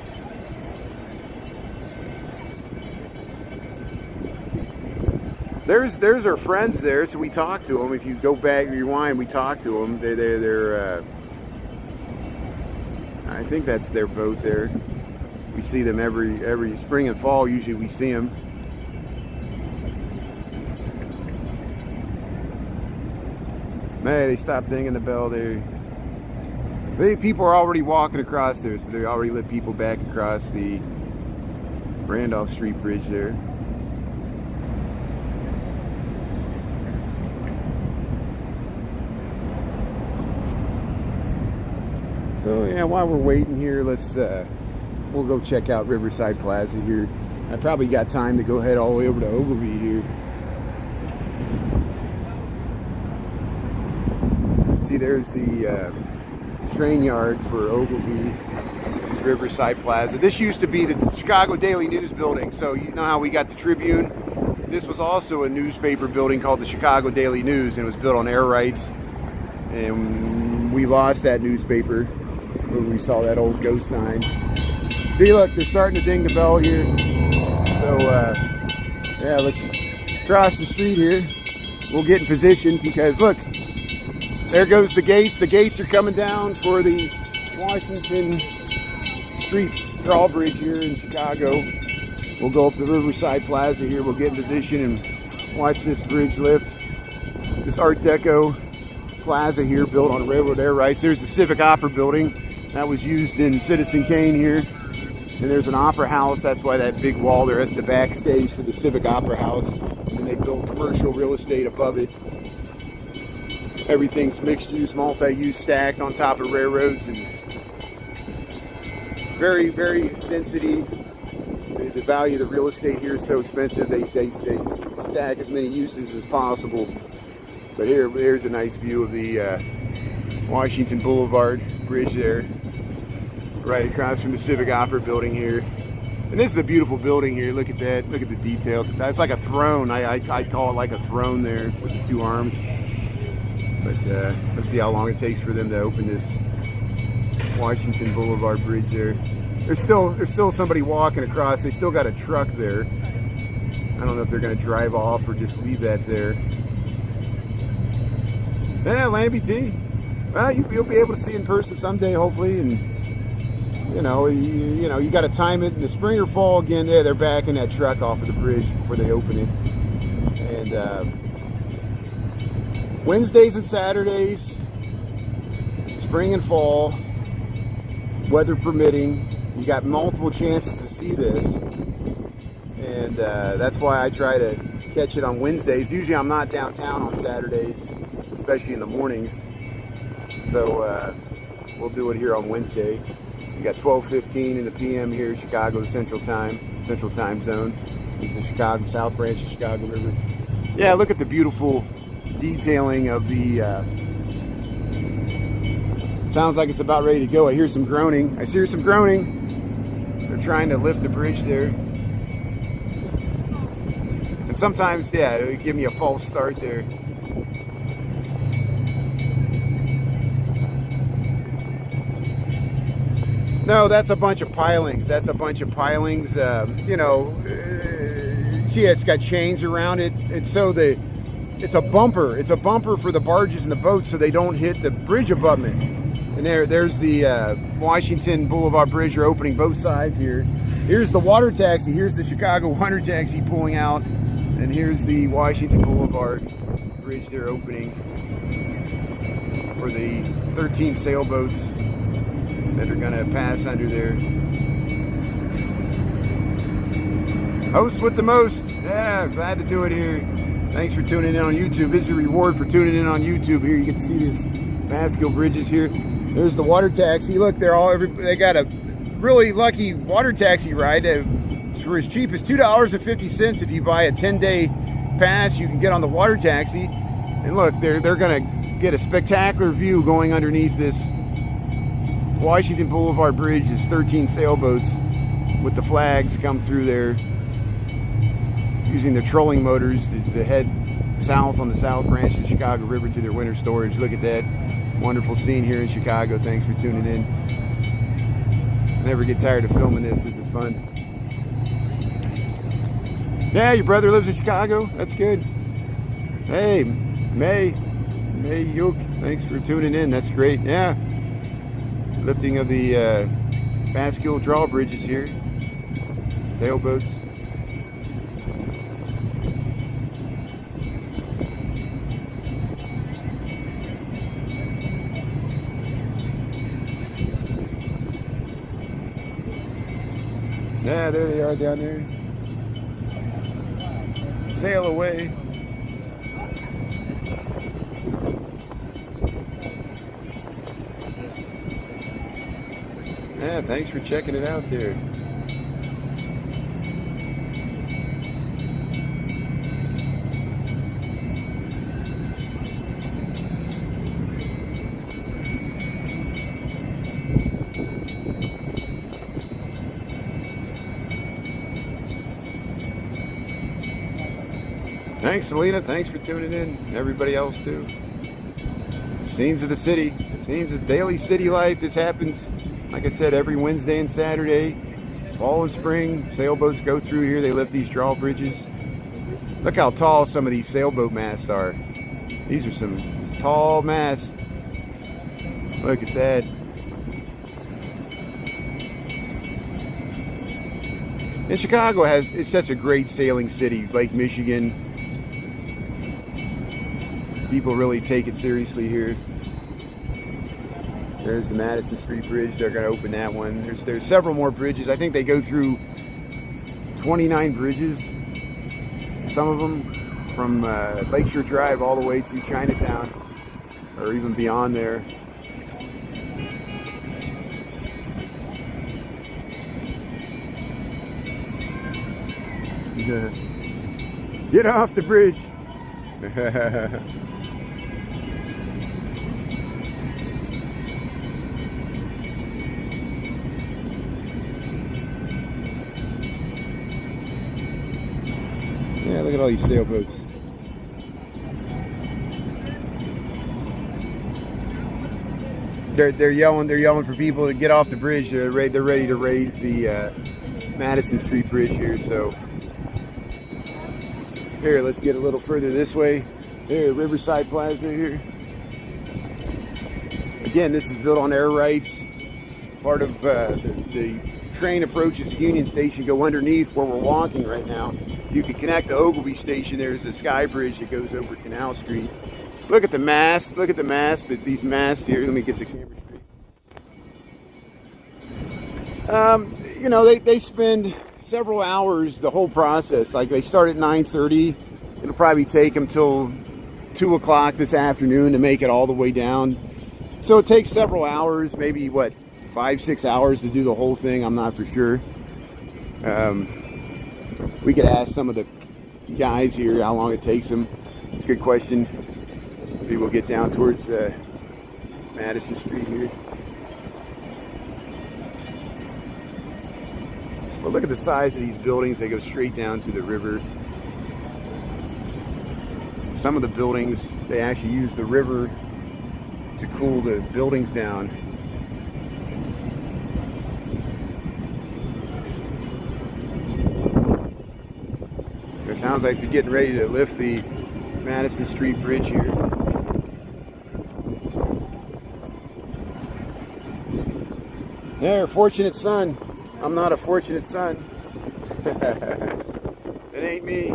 There's our friends there, so we talk to them. If you go back, rewind, we talk to them. They're I think that's their boat there. We see them every spring and fall. Usually we see them. Man, they stopped dinging the bell there. People are already walking across there, so they already let people back across the Randolph Street Bridge there. So yeah, while we're waiting here, we'll go check out Riverside Plaza here. I probably got time to go ahead all the way over to Ogilvy here. See, there's the train yard for Ogilvy. This is Riverside Plaza. This used to be the Chicago Daily News building. So you know how we got the Tribune? This was also a newspaper building called the Chicago Daily News, and it was built on air rights. And we lost that newspaper when we saw that old ghost sign. See, look, they're starting to ding the bell here. So, yeah, let's cross the street here. We'll get in position because, look, there goes the gates. The gates are coming down for the Washington Street drawbridge here in Chicago. We'll go up the Riverside Plaza here. We'll get in position and watch this bridge lift. This Art Deco plaza here built on railroad air rights. There's the Civic Opera building that was used in Citizen Kane here. And there's an opera house. That's why that big wall there is the backstage for the Civic Opera House. And they built commercial real estate above it. Everything's mixed use, multi-use, stacked on top of railroads, and very, very density. The value of the real estate here is so expensive. They stack as many uses as possible. But here's a nice view of the Washington Boulevard Bridge there, right across from the Civic Opera building here. And this is a beautiful building here. Look at that. Look at the detail. That's like a throne. I call it like a throne there with the two arms. But let's see how long it takes for them to open this Washington Boulevard Bridge there. There's still somebody walking across. They still got a truck there. I don't know if they're going to drive off or just leave that there. Yeah, Lambie T. Well, you'll be able to see in person someday, hopefully. And you know, you got to time it in the spring or fall again. Yeah, they're backing that truck off of the bridge before they open it. And Wednesdays and Saturdays, spring and fall, weather permitting, you got multiple chances to see this. And that's why I try to catch it on Wednesdays. Usually I'm not downtown on Saturdays, especially in the mornings. So we'll do it here on Wednesday. We got 12:15 in the PM here, Chicago Central Time Zone. This is the Chicago South Branch of Chicago River. Yeah, look at the beautiful detailing of the. Sounds like it's about ready to go. I hear some groaning. They're trying to lift the bridge there. And sometimes, yeah, it would give me a false start there. No, that's a bunch of pilings. That's a bunch of pilings. You know, see, it's got chains around it. It's so it's a bumper. It's a bumper for the barges and the boats so they don't hit the bridge abutment. And there's the Washington Boulevard Bridge. You're opening both sides here. Here's the water taxi. Here's the Chicago water taxi pulling out. And here's the Washington Boulevard Bridge they're opening for the 13 sailboats that are going to pass under there. Host with the most. Yeah, glad to do it here. Thanks for tuning in on YouTube. This is a reward for tuning in on YouTube. Here you get to see this Masco bridges here. There's the water taxi. Look, they got a really lucky water taxi ride for as cheap as $2.50. If you buy a 10-day pass, you can get on the water taxi. And look, they're going to get a spectacular view going underneath this Washington Boulevard Bridge. There's 13 sailboats with the flags come through there using their trolling motors to head south on the South Branch of the Chicago River to their winter storage. Look at that wonderful scene here in Chicago. Thanks for tuning in. I never get tired of filming this. This is fun. Yeah, your brother lives in Chicago. That's good. Hey, May Yook, thanks for tuning in. That's great. Yeah. Lifting of the Bascule drawbridges here. Sailboats. Yeah, there they are down there. Sail away. Yeah, thanks for checking it out there. Thanks, Selena. Thanks for tuning in. Everybody else, too. Scenes of the city. Scenes of daily city life. This happens, like I said, every Wednesday and Saturday. Fall and spring, sailboats go through here. They lift these drawbridges. Look how tall some of these sailboat masts are. These are some tall masts. Look at that. And Chicago it's such a great sailing city. Lake Michigan. People really take it seriously here. There's the Madison Street Bridge. They're going to open that one. There's several more bridges. I think they go through 29 bridges. Some of them from Lakeshore Drive all the way to Chinatown, or even beyond there. Get off the bridge. Yeah, look at all these sailboats. They're yelling for people to get off the bridge. They're ready to raise the Madison Street Bridge here. So here, let's get a little further this way. Here, Riverside Plaza here. Again, this is built on air rights. Part of the train approaches Union Station, go underneath where we're walking right now. You can connect to Ogilvy Station. There's a sky bridge that goes over Canal Street. Look at the mast. Look at the mast. These masts here. Let me get the camera straight. You know, they spend several hours the whole process. Like they start at 9:30. It'll probably take them till 2 o'clock this afternoon to make it all the way down. So it takes several hours, maybe what, 5-6 hours to do the whole thing. I'm not for sure. We could ask some of the guys here how long it takes them. It's a good question. Maybe we'll get down towards Madison Street here. Well, look at the size of these buildings. They go straight down to the river. Some of the buildings, they actually use the river to cool the buildings down. Sounds like they're getting ready to lift the Madison Street Bridge here. Yeah, fortunate son. I'm not a fortunate son. It ain't me.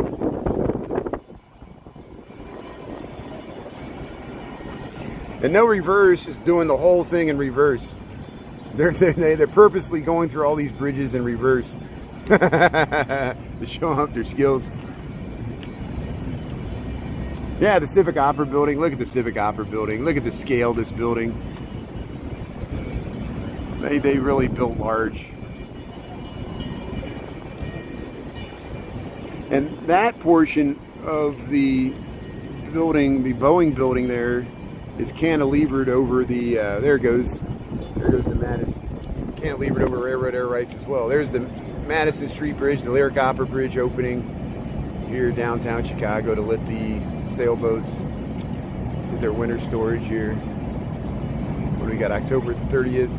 And no reverse is doing the whole thing in reverse. They're purposely going through all these bridges in reverse to show off their skills. Yeah, the Civic Opera building. Look at the Civic Opera building. Look at the scale of this building. They really built large. And that portion of the building, the Boeing building there, is cantilevered over the, there goes the Madison, cantilevered over railroad air rights as well. There's the Madison Street Bridge, the Lyric Opera Bridge opening here downtown Chicago to let the sailboats to their winter storage here. What do we got? October 30th,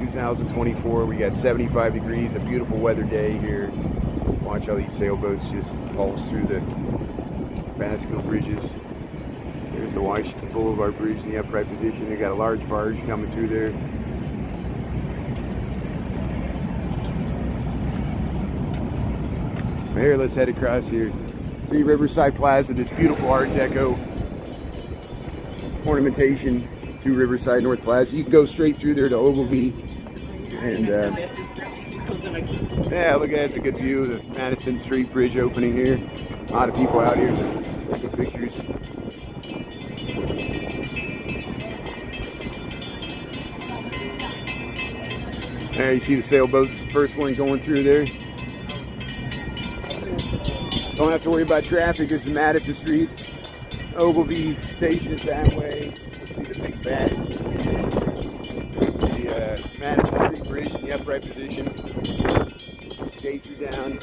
2024. We got 75 degrees, a beautiful weather day here. Watch all these sailboats just pulse through the Baskerville bridges. There's the Washington Boulevard Bridge in the upright position. They got a large barge coming through there. Here, let's head across here. See Riverside Plaza, this beautiful Art Deco ornamentation through Riverside North Plaza. You can go straight through there to Ogilvy. And yeah, look at that. It's a good view of the Madison Street Bridge opening here. A lot of people out here taking pictures. There you see the sailboat, first one going through there. Don't have to worry about traffic. This is Madison Street. Ogilvy station is that way. See the big bat. The Madison Street Bridge in the upright position. Gates are down.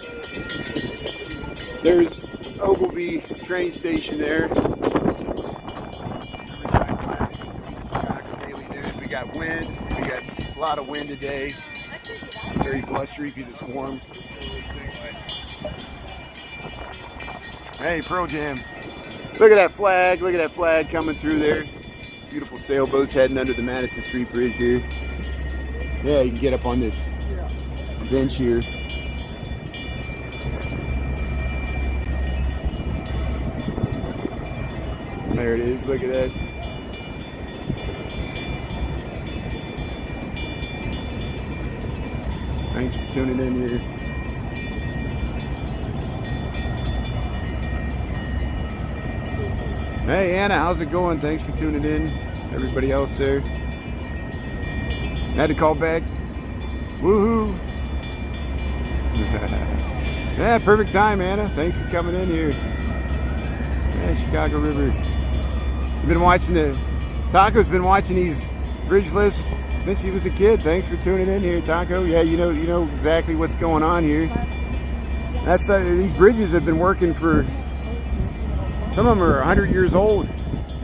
There's Ogilvy train station there. Daily news. We got wind. We got a lot of wind today. Very blustery because it's warm. Hey, Pearl Jam. Look at that flag. Look at that flag coming through there. Beautiful sailboats heading under the Madison Street Bridge here. Yeah, you can get up on this bench here. There it is. Look at that. Thanks for tuning in here. Hey Anna, how's it going? Thanks for tuning in. Everybody else there. Had to call back. Woohoo! Yeah, perfect time, Anna. Thanks for coming in here. Yeah, Chicago River. You've been watching Taco's been watching these bridge lifts since he was a kid. Thanks for tuning in here, Taco. Yeah, you know exactly what's going on here. That's these bridges have been working for. Some of them are 100 years old.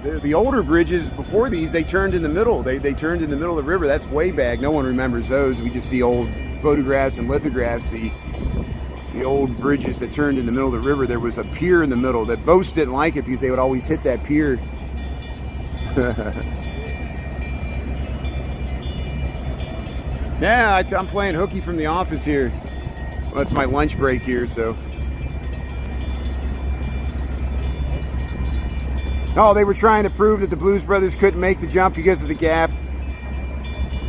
The older bridges before these, they turned in the middle. They turned in the middle of the river. That's way back. No one remembers those. We just see old photographs and lithographs. The old bridges that turned in the middle of the river, there was a pier in the middle. That boats didn't like it because they would always hit that pier. Yeah, I'm playing hooky from the office here. Well, it's my lunch break here, so. Oh, they were trying to prove that the Blues Brothers couldn't make the jump because of the gap.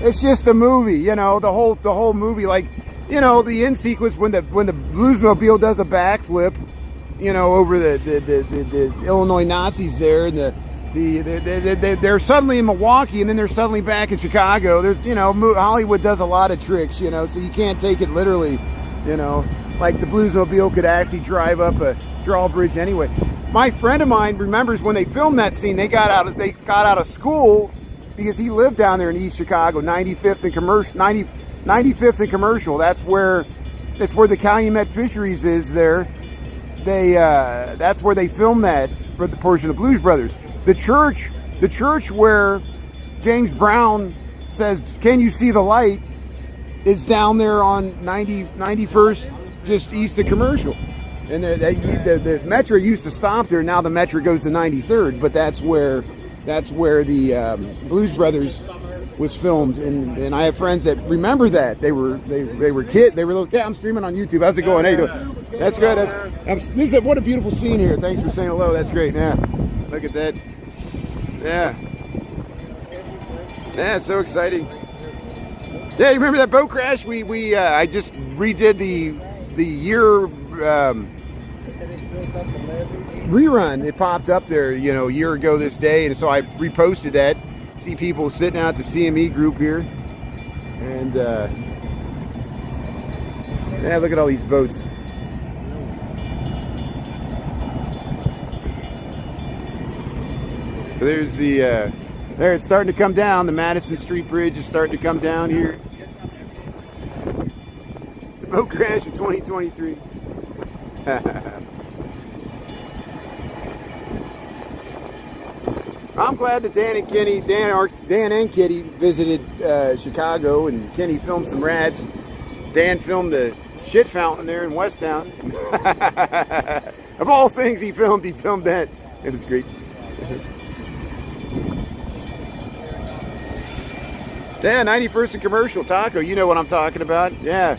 It's just a movie, you know, the whole movie, like, you know, the end sequence when the Bluesmobile does a backflip, you know, over the Illinois Nazis there, and they're suddenly in Milwaukee, and then they're suddenly back in Chicago. There's, you know, Hollywood does a lot of tricks, you know, so you can't take it literally, you know, like the Bluesmobile could actually drive up a drawbridge anyway. My friend of mine remembers when they filmed that scene, they got out of school because he lived down there in East Chicago, 95th and Commercial. 95th and Commercial. That's where the Calumet Fisheries is there. That's where they filmed that for the portion of Blues Brothers. The church where James Brown says, "Can you see the light?" is down there on 91st, just east of Commercial. And the Metro used to stop there. Now the Metro goes to 93rd, but that's where the Blues Brothers was filmed. And I have friends that remember that. They were kids. They were little. Yeah, I'm streaming on YouTube. How's it going? Hey, that's good. What a beautiful scene here. Thanks for saying hello. That's great. Yeah, look at that. Yeah. Yeah, so exciting. Yeah, you remember that boat crash? I just redid the year rerun. It popped up there, a year ago this day, and so I reposted that. See people sitting out the CME group here, and yeah, look at all these boats. So there's there it's starting to come down. The Madison Street Bridge is starting to come down here. The boat crash in 2023. I'm glad that Dan and Kitty visited Chicago, and Kenny filmed some rats. Dan filmed the shit fountain there in Westtown. Of all things he filmed that. It was great. Yeah, 91st and Commercial Taco. You know what I'm talking about. Yeah.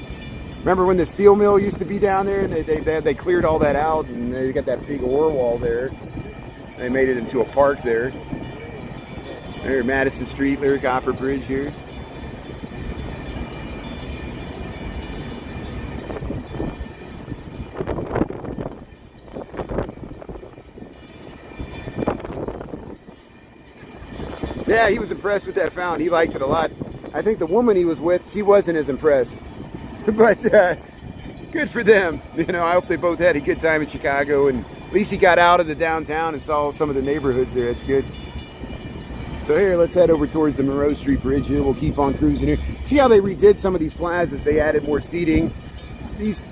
Remember when the steel mill used to be down there, and they cleared all that out, and they got that big ore wall there. They made it into a park there. There, Madison Street, Lyric Opera Bridge here. Yeah, he was impressed with that fountain. He liked it a lot. I think the woman he was with, she wasn't as impressed. But good for them. I hope they both had a good time in Chicago, and at least he got out of the downtown and saw some of the neighborhoods there. That's good. So here, let's head over towards the Monroe Street Bridge here. We'll keep on cruising here. See how they redid some of these plazas? They added more seating. These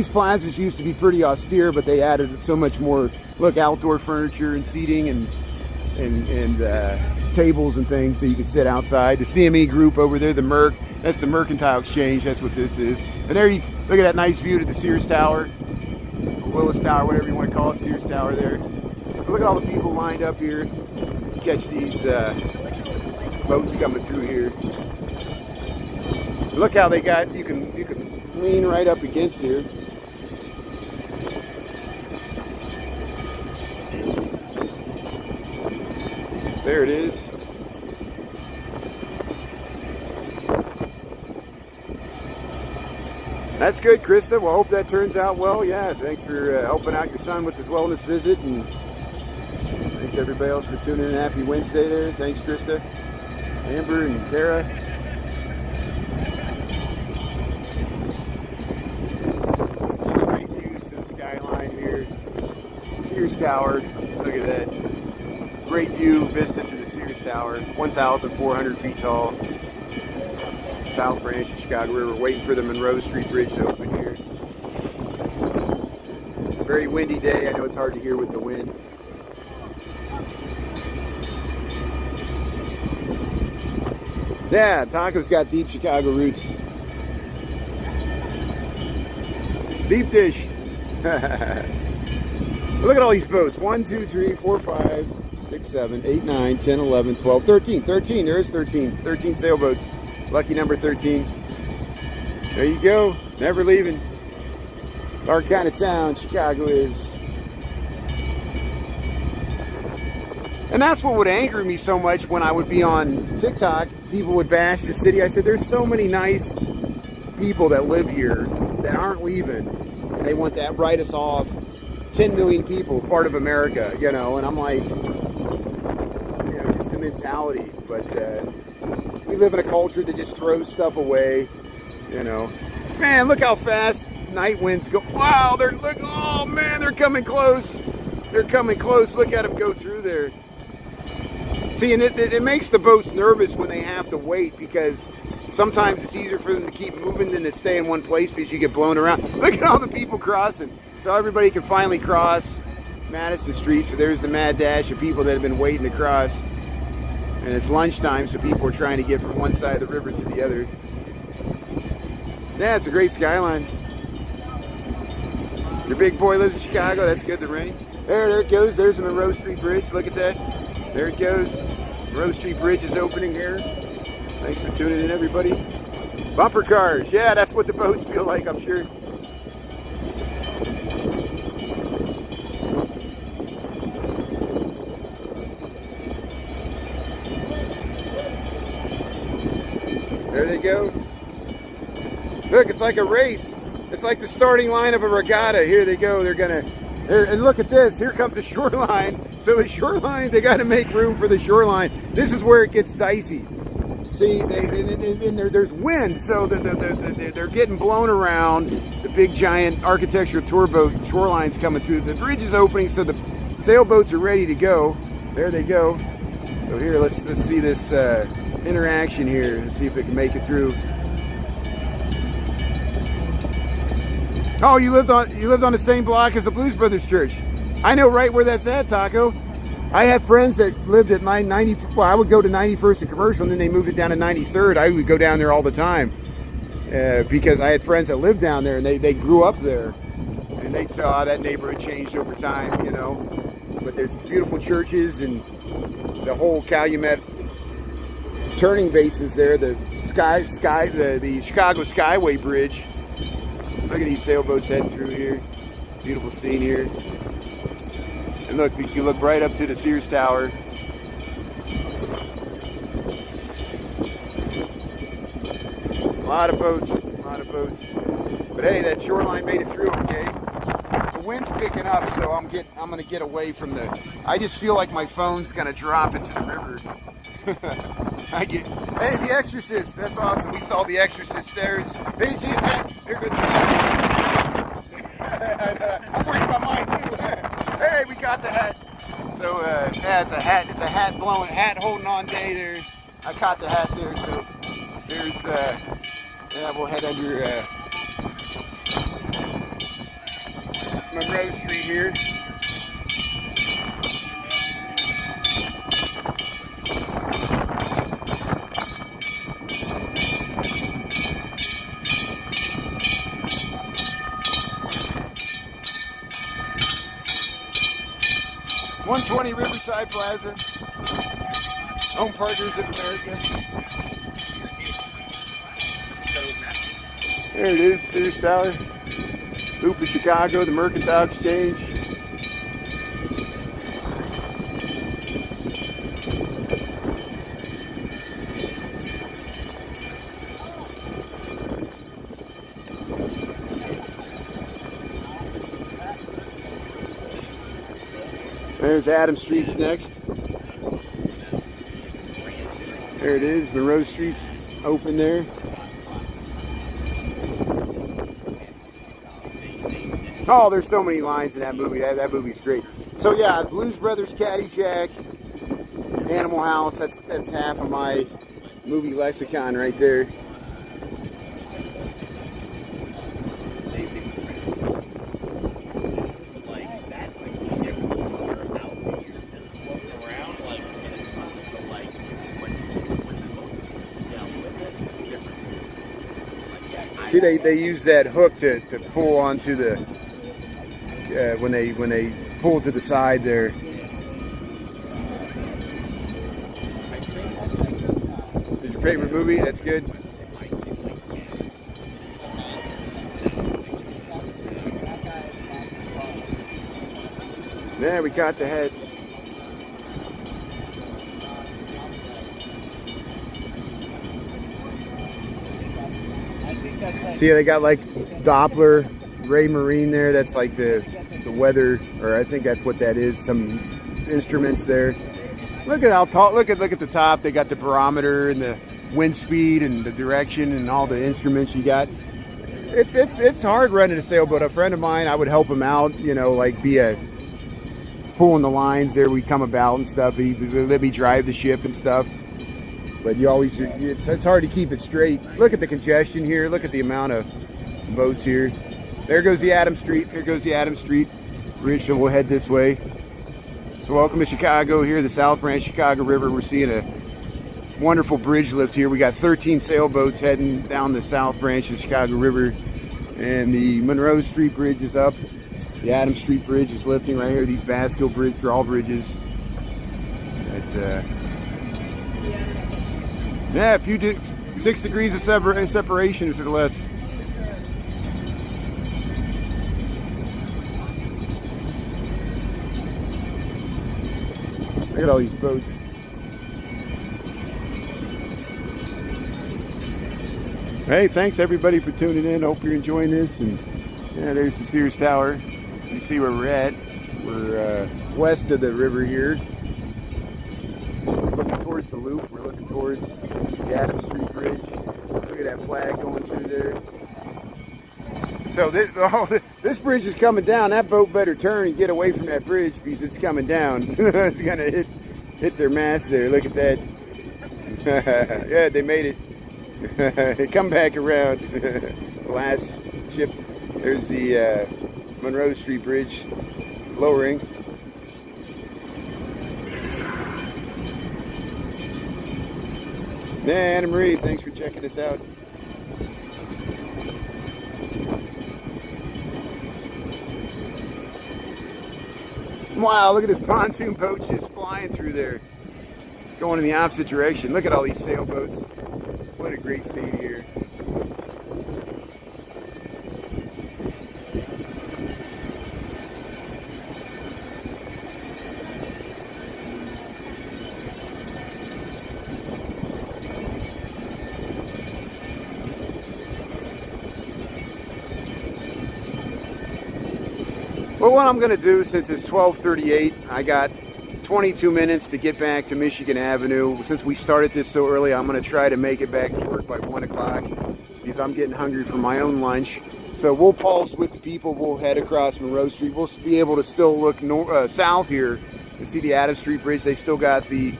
plazas used to be pretty austere, but they added so much more, look, outdoor furniture and seating and tables and things so you can sit outside. The CME group over there, the Merc, that's the Mercantile Exchange. That's what this is. And there you look at that nice view to the Sears Tower, Willis Tower, whatever you want to call it, Sears Tower there. Look at all the people lined up here to catch these boats coming through here. Look how they got, you can lean right up against here. There it is. That's good, Krista. Well, I hope that turns out well. Yeah, thanks for helping out your son with his wellness visit, and thanks everybody else for tuning in. Happy Wednesday there. Thanks, Krista, Amber, and Tara. Some great views to the skyline here. Sears Tower. Look at that. Great view, vista to the Sears Tower. 1,400 feet tall. South Branch of Chicago River, waiting for the Monroe Street Bridge to open here. Very windy day. I know it's hard to hear with the wind. Yeah, Taco's got deep Chicago roots. Deep dish. Look at all these boats. 1, 2, 3, 4, 5, 6, 7, 8, 9, 10, 11, 12, 13. 13. There is 13. 13 sailboats. Lucky number 13. There you go. Never leaving. Our kind of town, Chicago is. And that's what would anger me so much when I would be on TikTok. People would bash the city. I said, there's so many nice people that live here that aren't leaving. They want to write us off. 10 million people, part of America, and I'm like, just the mentality. But we live in a culture that just throws stuff away, Man, look how fast night winds go. Wow, oh man, they're coming close. They're coming close. Look at them go through there. See, and it makes the boats nervous when they have to wait, because sometimes it's easier for them to keep moving than to stay in one place because you get blown around. Look at all the people crossing. So everybody can finally cross Madison Street. So there's the mad dash of people that have been waiting to cross. And it's lunchtime, so people are trying to get from one side of the river to the other. Yeah, it's a great skyline. Your big boy lives in Chicago. That's good, the rain. There it goes. There's the Monroe Street Bridge. Look at that. There it goes. Monroe Street Bridge is opening here. Thanks for tuning in, everybody. Bumper cars. Yeah, that's what the boats feel like, I'm sure. There they go. Look, it's like a race. It's like the starting line of a regatta. Here they go. They're gonna. And look at this. Here comes the shoreline. So the shoreline, they got to make room for the shoreline. This is where it gets dicey. See, there's wind, so they're getting blown around. The big giant architectural tour boat shoreline's coming through. The bridge is opening, so the sailboats are ready to go. There they go. So here, let's see this interaction here and see if it can make it through. Oh, you lived on the same block as the Blues Brothers Church. I know right where that's at, Taco. I have friends that lived at my 90. Well, I would go to 91st and Commercial, and then they moved it down to 93rd. I would go down there all the time because I had friends that lived down there, and they grew up there, and they saw that neighborhood changed over time, you know. But there's beautiful churches and the whole Calumet turning bases there. The the Chicago Skyway Bridge. Look at these sailboats heading through here. Beautiful scene here. And look, you look right up to the Sears Tower. A lot of boats, a lot of boats. But hey, that shoreline made it through okay. The wind's picking up, so I'm gonna get away from the. I just feel like my phone's gonna drop into the river. Hey, The Exorcist. That's awesome. We saw The Exorcist stairs. Hey, see his head? Here goes. I'm worried about mine too. Hey, we got the hat. So yeah, it's a hat. It's a hat blowing, hat holding on day there. I caught the hat there. So there's yeah, we'll head under Monroe Street here. .120 Riverside Plaza, Home Partners of America. There it is, Sears Tower. Loop of Chicago, the Mercantile Exchange. There's Adams Street's next. There it is. Monroe Street's open there. Oh, there's so many lines in that movie. That movie's great. So yeah, Blues Brothers, Caddyshack, Animal House. That's half of my movie lexicon right there. See, they use that hook to pull onto the when they pull to the side there. Is your favorite movie? That's good. There we got the head. See, they got like Doppler, Ray Marine there. That's like the weather, or I think that's what that is. Some instruments there. Look at how tall. Look at the top. They got the barometer and the wind speed and the direction and all the instruments you got. It's hard running a sailboat. A friend of mine, I would help him out. You know, like be a pulling the lines there. We come about and stuff. He let me drive the ship and stuff. But you always, it's hard to keep it straight. Look at the congestion here. Look at the amount of boats here. There goes the Adams Street. Here goes the Adams Street Bridge. So we'll head this way. So welcome to Chicago here, the South Branch Chicago River. We're seeing a wonderful bridge lift here. We got 13 sailboats heading down the South Branch of the Chicago River. And the Monroe Street Bridge is up. The Adams Street Bridge is lifting right here. These Basco Bridge drawbridges. Yeah, if you did 6 degrees of separation or less. Look at all these boats. Hey, thanks everybody for tuning in. Hope you're enjoying this. And yeah, there's the Sears Tower. You see where we're at. We're west of the river here. Looking towards the loop. We're looking towards the Adams Street Bridge. Look at that flag going through there. So this bridge is coming down. That boat better turn and get away from that bridge because it's coming down. It's gonna hit their mast there. Look at that. Yeah, they made it. Come back around. Last ship. There's the Monroe Street Bridge lowering. Yeah, Anna Marie, thanks for checking us out. Wow, look at this pontoon boat just flying through there. Going in the opposite direction. Look at all these sailboats. What a great scene here. Well, what I'm going to do, since it's 12:38, I got 22 minutes to get back to Michigan Avenue. Since we started this so early, I'm going to try to make it back to work by 1 o'clock because I'm getting hungry for my own lunch. So we'll pulse with the people. We'll head across Monroe Street. We'll be able to still look south here and see the Adams Street Bridge. They still got the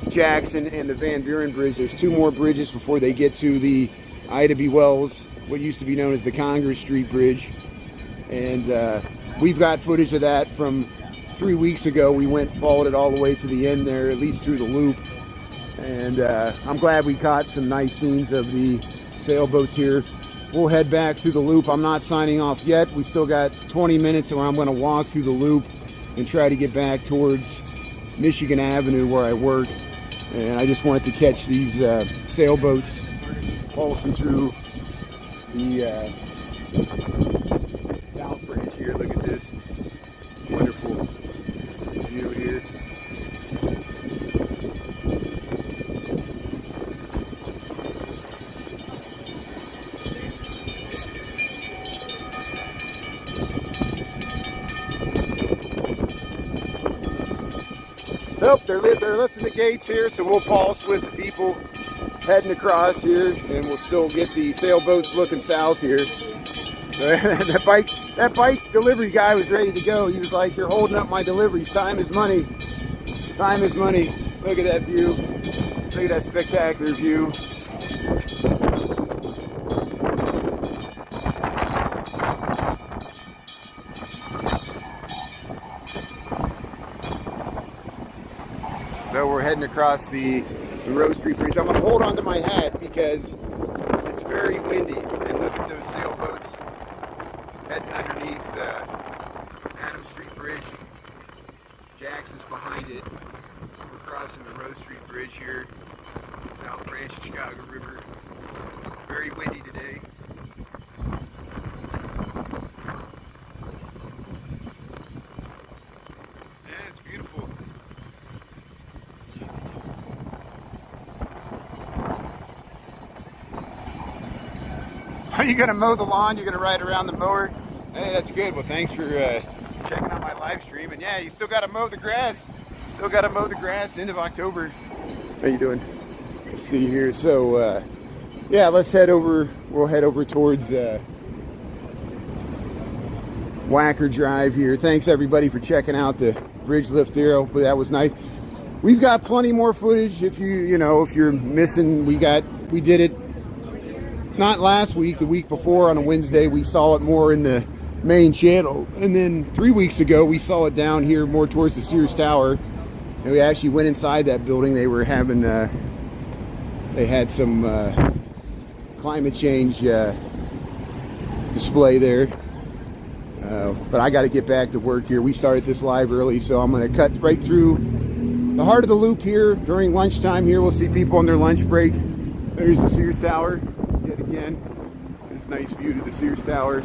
Jackson and the Van Buren Bridge. There's 2 more bridges before they get to the Ida B. Wells, what used to be known as the Congress Street Bridge. And we've got footage of that from 3 weeks ago. We followed it all the way to the end there, at least through the loop. And I'm glad we caught some nice scenes of the sailboats here. We'll head back through the loop. I'm not signing off yet. We still got 20 minutes where I'm going to walk through the loop and try to get back towards Michigan Avenue where I work. And I just wanted to catch these sailboats pulsing through the South Branch here. Look at this wonderful view here. Nope, they're lifting the gates here, so we'll pulse with the people heading across here, and we'll still get the sailboats looking south here. That bike delivery guy was ready to go. He was like, "You're holding up my deliveries. Time is money. Time is money." Look at that view. Look at that spectacular view. So we're heading across the Monroe Street Bridge. I'm going to hold on to my hat because it's very windy. And look at those sailboats heading underneath Adams Street Bridge. Jackson's behind it. We're crossing the Monroe Street Bridge here. South Branch of Chicago River. Very windy today. Yeah, it's beautiful. Are you going to mow the lawn? You're going to ride around the mower? Hey, that's good. Well, thanks for checking out my live stream. And yeah, you still got to mow the grass. Still got to mow the grass end of October. How you doing? Let's see here. So, yeah, let's head over. We'll head over towards Whacker Drive here. Thanks, everybody, for checking out the bridge lift there. Hopefully that was nice. We've got plenty more footage. If if you're missing, we did it. Not last week, the week before on a Wednesday, we saw it more in the main channel. And then 3 weeks ago, we saw it down here more towards the Sears Tower. And we actually went inside that building. They were having, they had some climate change display there. But I got to get back to work here. We started this live early, so I'm going to cut right through the heart of the loop here during lunchtime here. We'll see people on their lunch break. There's the Sears Tower yet again. There's a nice view to the Sears Tower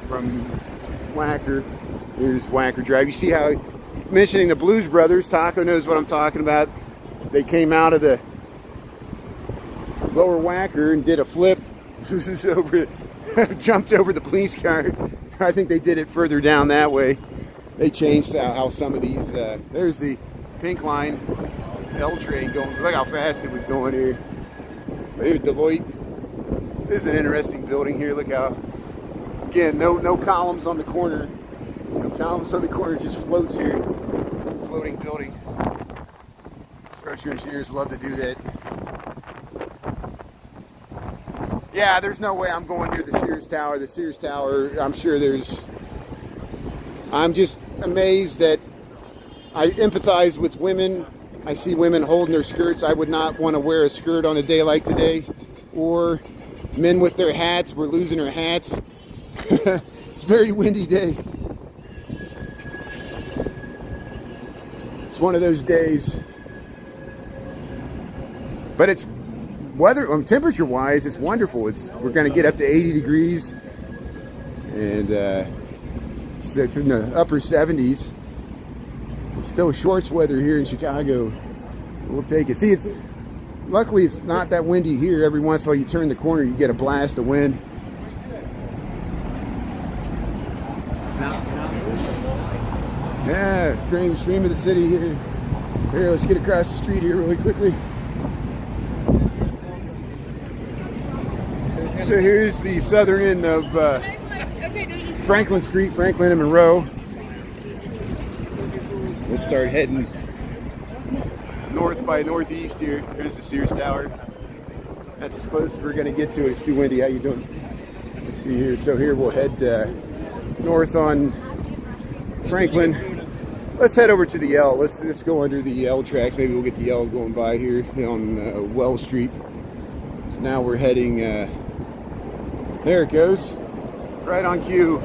from Wacker. Here's Wacker Drive. You see how, mentioning the Blues Brothers, Taco knows what I'm talking about. They came out of the lower Wacker and did a flip. Over, jumped over the police car. I think they did it further down that way. They changed how some of these, there's the pink line L train going. Look how fast it was going here. Here's Deloitte. This is an interesting building here. Look how, again, no columns on the corner. No columns on the corner, just floats here. Floating building. Structure engineers love to do that. Yeah, there's no way I'm going near the Sears Tower. The Sears Tower, I'm sure I'm just amazed that I empathize with women. I see women holding their skirts. I would not want to wear a skirt on a day like today. Or men with their hats. We're losing our hats. It's a very windy day. It's one of those days. But it's weather, temperature wise, it's wonderful. We're going to get up to 80 degrees, and it's in the upper 70s. It's still shorts weather here in Chicago. We'll take it. See, luckily it's not that windy here. Every once in a while you turn the corner, you get a blast of wind. Yeah, stream of the city here. Here, let's get across the street here really quickly. So here's the southern end of Franklin Street, Franklin and Monroe. We'll start heading north by northeast here. Here's the Sears Tower. That's as close as we're going to get to it. It's too windy. How you doing? Let's see here. So here we'll head north on Franklin. Let's head over to the L. Let's go under the L tracks. Maybe we'll get the L going by here on Wells Street. So now we're heading. There it goes, right on cue.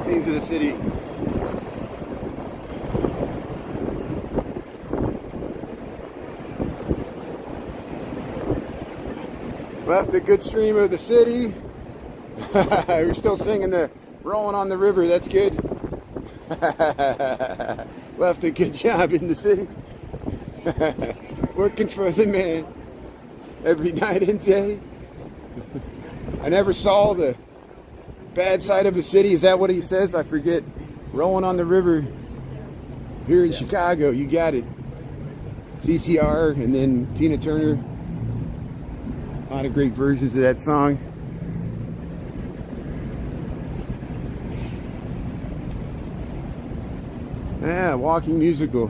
Scenes of the city. Left a good stream of the city. We're still singing the Rolling on the River, that's good. Left a good job in the city. Working for the man every night and day. I never saw the bad side of a city. Is that what he says? I forget. Rolling on the river here in Chicago. You got it. CCR and then Tina Turner. A lot of great versions of that song. Yeah, walking musical.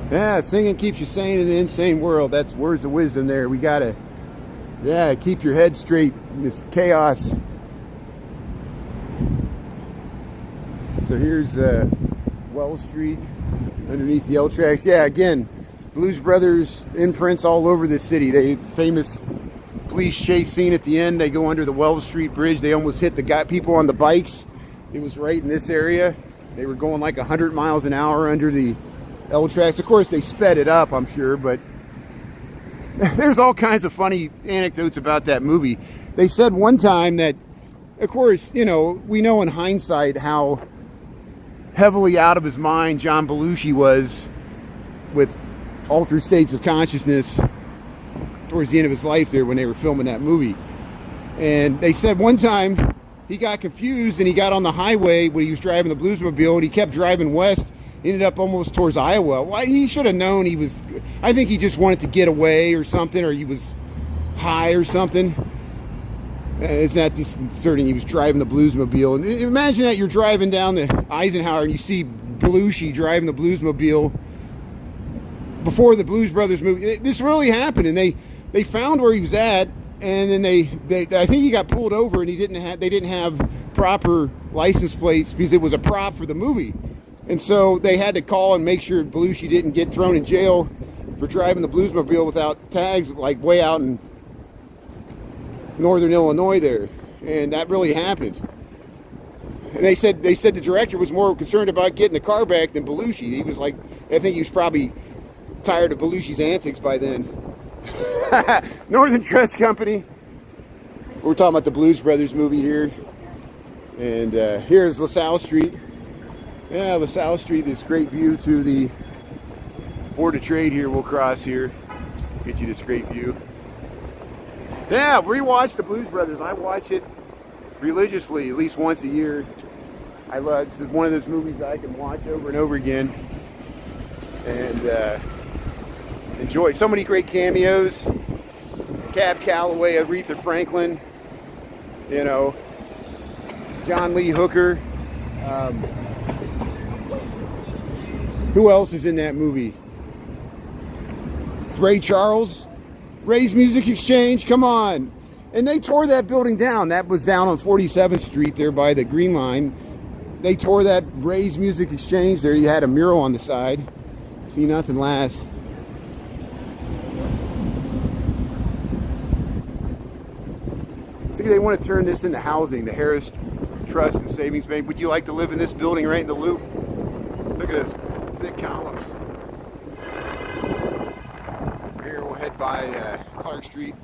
Yeah, singing keeps you sane in an insane world. That's words of wisdom there. We gotta, keep your head straight in this chaos. So here's Wells Street underneath the L tracks. Yeah, again, Blues Brothers imprints all over the city. They famous police chase scene at the end. They go under the Wells Street Bridge. They almost hit the people on the bikes. It was right in this area. They were going like 100 miles an hour under the L tracks. Of course, they sped it up, I'm sure, but there's all kinds of funny anecdotes about that movie. They said one time that, of course, we know in hindsight how heavily out of his mind John Belushi was with altered states of consciousness towards the end of his life there when they were filming that movie. And they said one time he got confused and he got on the highway when he was driving the Bluesmobile, and he kept driving west. Ended up almost towards Iowa. Why? He should have known he was. I think he just wanted to get away or something, or he was high or something. It's not disconcerting. He was driving the Bluesmobile. And imagine that you're driving down the Eisenhower and you see Belushi driving the Bluesmobile before the Blues Brothers movie. This really happened, and they found where he was at, and then they I think he got pulled over, and they didn't have proper license plates because it was a prop for the movie. And so they had to call and make sure Belushi didn't get thrown in jail for driving the Bluesmobile without tags, like way out in northern Illinois there, and that really happened. And they said the director was more concerned about getting the car back than Belushi. He was like, I think he was probably tired of Belushi's antics by then. Northern Trust Company. We're talking about the Blues Brothers movie here. And here's LaSalle Street. Yeah, LaSalle Street, this great view to the Board of Trade here. We'll cross here. Get you this great view. Yeah, rewatch the Blues Brothers. I watch it religiously, at least once a year. I love it's one of those movies I can watch over and over again. And enjoy. So many great cameos. Cab Calloway, Aretha Franklin, you know, John Lee Hooker. Who else is in that movie? Ray Charles, Ray's Music Exchange, come on. And they tore that building down. That was down on 47th Street there by the Green Line. They tore that Ray's Music Exchange there. You had a mural on the side. See nothing last. See, they want to turn this into housing, the Harris Trust and Savings Bank. Would you like to live in this building right in the loop? Look at this thick columns. Here we'll head by Clark Street.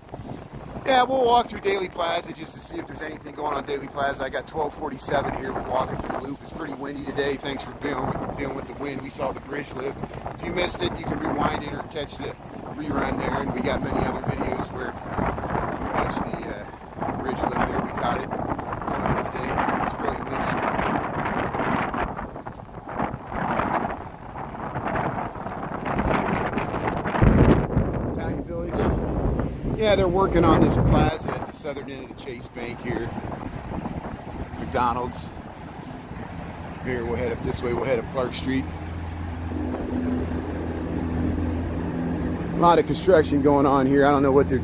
Yeah, we'll walk through Daily Plaza just to see if there's anything going on Daily Plaza. I got 1247 here. We're walking through the loop. It's pretty windy today. Thanks for dealing with the wind. We saw the bridge lift. If you missed it, you can rewind it or catch the rerun there. And we got many other videos where we watch the bridge lift there. We caught it. Some of it today. It's really windy. Italian Village. Yeah, they're working on this plaza at the southern end of the Chase Bank here. McDonald's. Here, we'll head up this way. We'll head up Clark Street. A lot of construction going on here. I don't know what they're...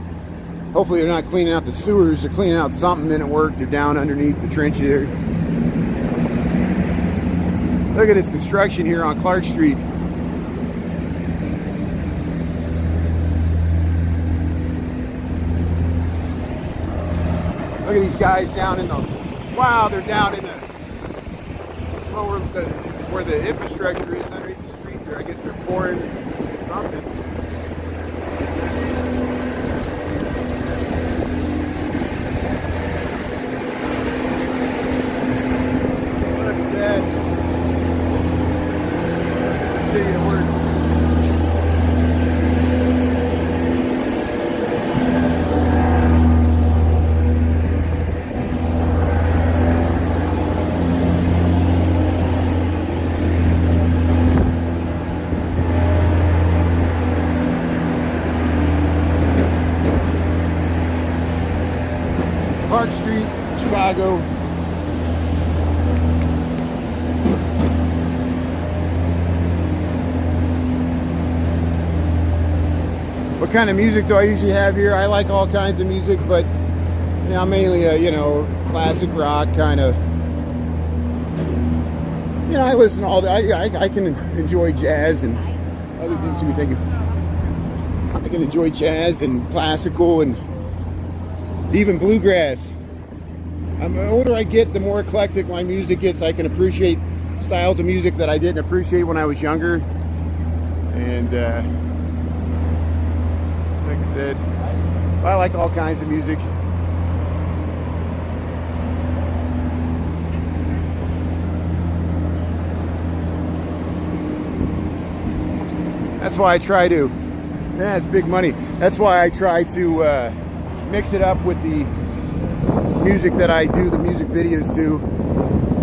Hopefully they're not cleaning out the sewers. They're cleaning out something in at work. They're down underneath the trench there. Look at this construction here on Clark Street. Look at these guys down in the... Wow, they're down in the... Well, where the infrastructure is underneath the street there. I guess they're pouring something. Look at that. City of work. Clark Street, Chicago. What kind of music do I usually have here? I like all kinds of music, but you know, I'm mainly a, classic rock kind of. I listen to all the, I can enjoy jazz and other things you can think of. I can enjoy jazz and classical and even bluegrass. The older I get, the more eclectic my music gets. I can appreciate styles of music that I didn't appreciate when I was younger. And like I said, I like all kinds of music. That's why I try to, yeah, it's big money. That's why I try to mix it up with the music that I do, the music videos to.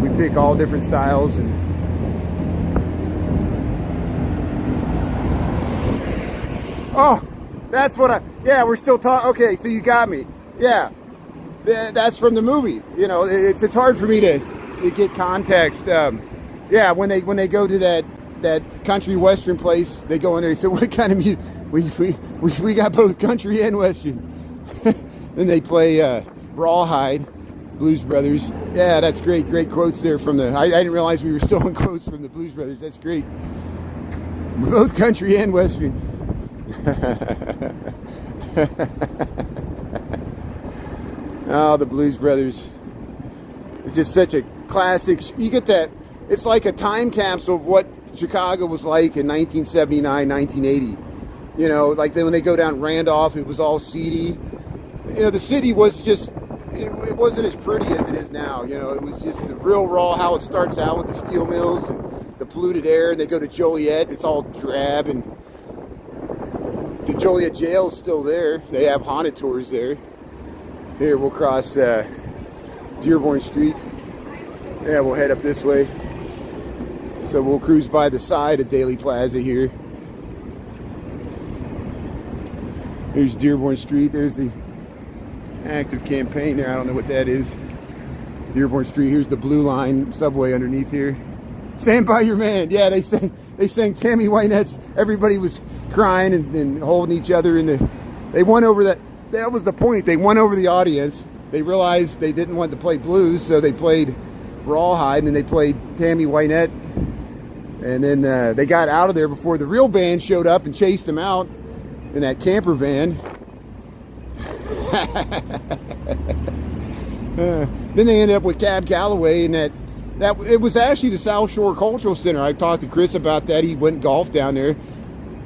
We pick all different styles and oh, that's what yeah, we're still talking. Okay, so you got me. Yeah, that's from the movie. It's hard for me to get context. Yeah, when they go to that country western place, they go in there and say, what kind of music? We got both country and western. Then they play Rawhide, Blues Brothers. Yeah, that's great quotes there from the... I didn't realize we were still in quotes from the Blues Brothers. That's great. Both country and western. Oh, the Blues Brothers. It's just such a classic. You get that. It's like a time capsule of what Chicago was like in 1979, 1980. You know, like when they go down Randolph, it was all seedy. You know, the city was just, it wasn't as pretty as it is now. You know, it was just the real raw, how it starts out with the steel mills and the polluted air. And they go to Joliet, it's all drab, and the Joliet jail is still there. They have haunted tours there. Here, we'll cross Dearborn Street. Yeah, we'll head up this way. So we'll cruise by the side of Daily Plaza here. Here's Dearborn Street. There's the active campaign there. I don't know what that is. Dearborn Street. Here's the Blue Line subway underneath here. Stand by your man. Yeah, they sang Tammy Wynette's. Everybody was crying and holding each other. They won over that. That was the point. They won over the audience. They realized they didn't want to play blues, so they played Rawhide, and then they played Tammy Wynette. And then they got out of there before the real band showed up and chased them out in that camper van. Then they ended up with Cab Calloway, and that it was actually the South Shore Cultural Center. I talked to Chris about that. He went golf down there.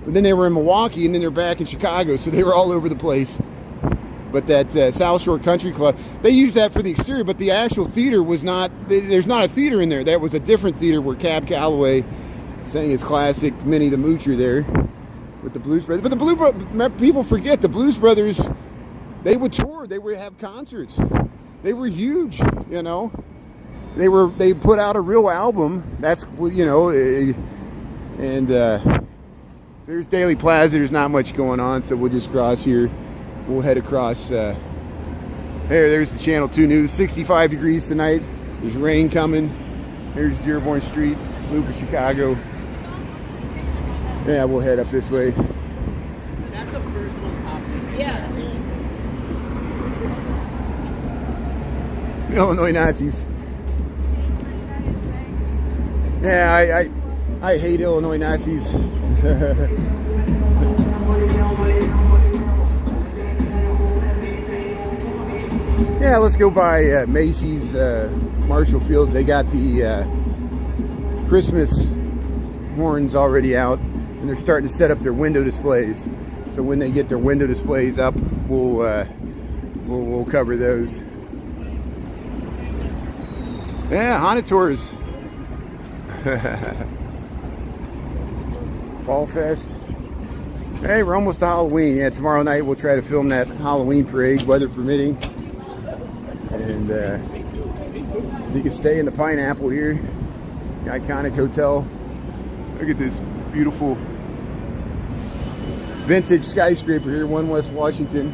And then they were in Milwaukee, and then they're back in Chicago, so they were all over the place. But that South Shore Country Club, they used that for the exterior, but the actual theater was not, there's not a theater in there. That was a different theater where Cab Calloway sang his classic Minnie the Moocher there with the Blues Brothers. But the people forget, the Blues Brothers, they would tour, they would have concerts. They were huge, you know. They put out a real album. That's, you know, and there's Daily Plaza. There's not much going on, so we'll just cross here. We'll head across. There's the Channel 2 News. 65 degrees tonight. There's rain coming. Here's Dearborn Street, Loop of Chicago. Yeah, we'll head up this way. That's a personal costume. Yeah. Illinois Nazis. Yeah, I hate Illinois Nazis. Yeah, let's go by Macy's, Marshall Fields. They got the Christmas horns already out, and they're starting to set up their window displays. So when they get their window displays up, we'll cover those. Yeah, haunted tours. Fall Fest. Hey, we're almost to Halloween. Yeah, tomorrow night we'll try to film that Halloween parade, weather permitting. And you can stay in the Pineapple here, the iconic hotel. Look at this beautiful vintage skyscraper here, 1 West Washington.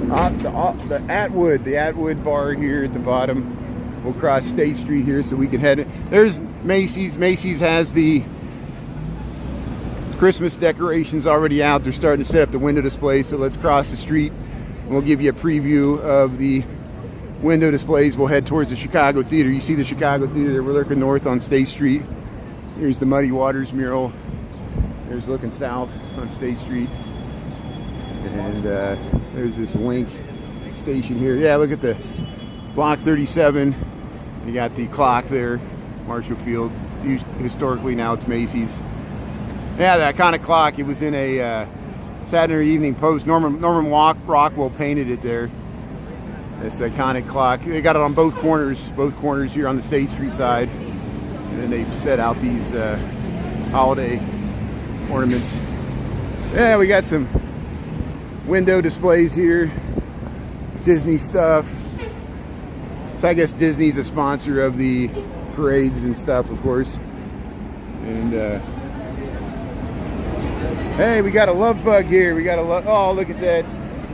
The Atwood bar here at the bottom. We'll cross State Street here so we can head. There's Macy's. Macy's has the Christmas decorations already out. They're starting to set up the window display. So let's cross the street, and we'll give you a preview of the window displays. We'll head towards the Chicago Theater. You see the Chicago Theater. We're looking north on State Street. Here's the Muddy Waters mural. There's looking south on State Street. And there's this Link station here. Yeah, look at the Block 37. You got the clock there, Marshall Field. Used historically, now it's Macy's. Yeah, the iconic clock. It was in a Saturday Evening Post. Norman Rockwell painted it there. This iconic clock. They got it on both corners here on the State Street side. And then they set out these holiday ornaments. Yeah, we got some window displays here. Disney stuff. So I guess Disney's a sponsor of the parades and stuff, of course. And hey, we got a love bug here. We got oh, look at that.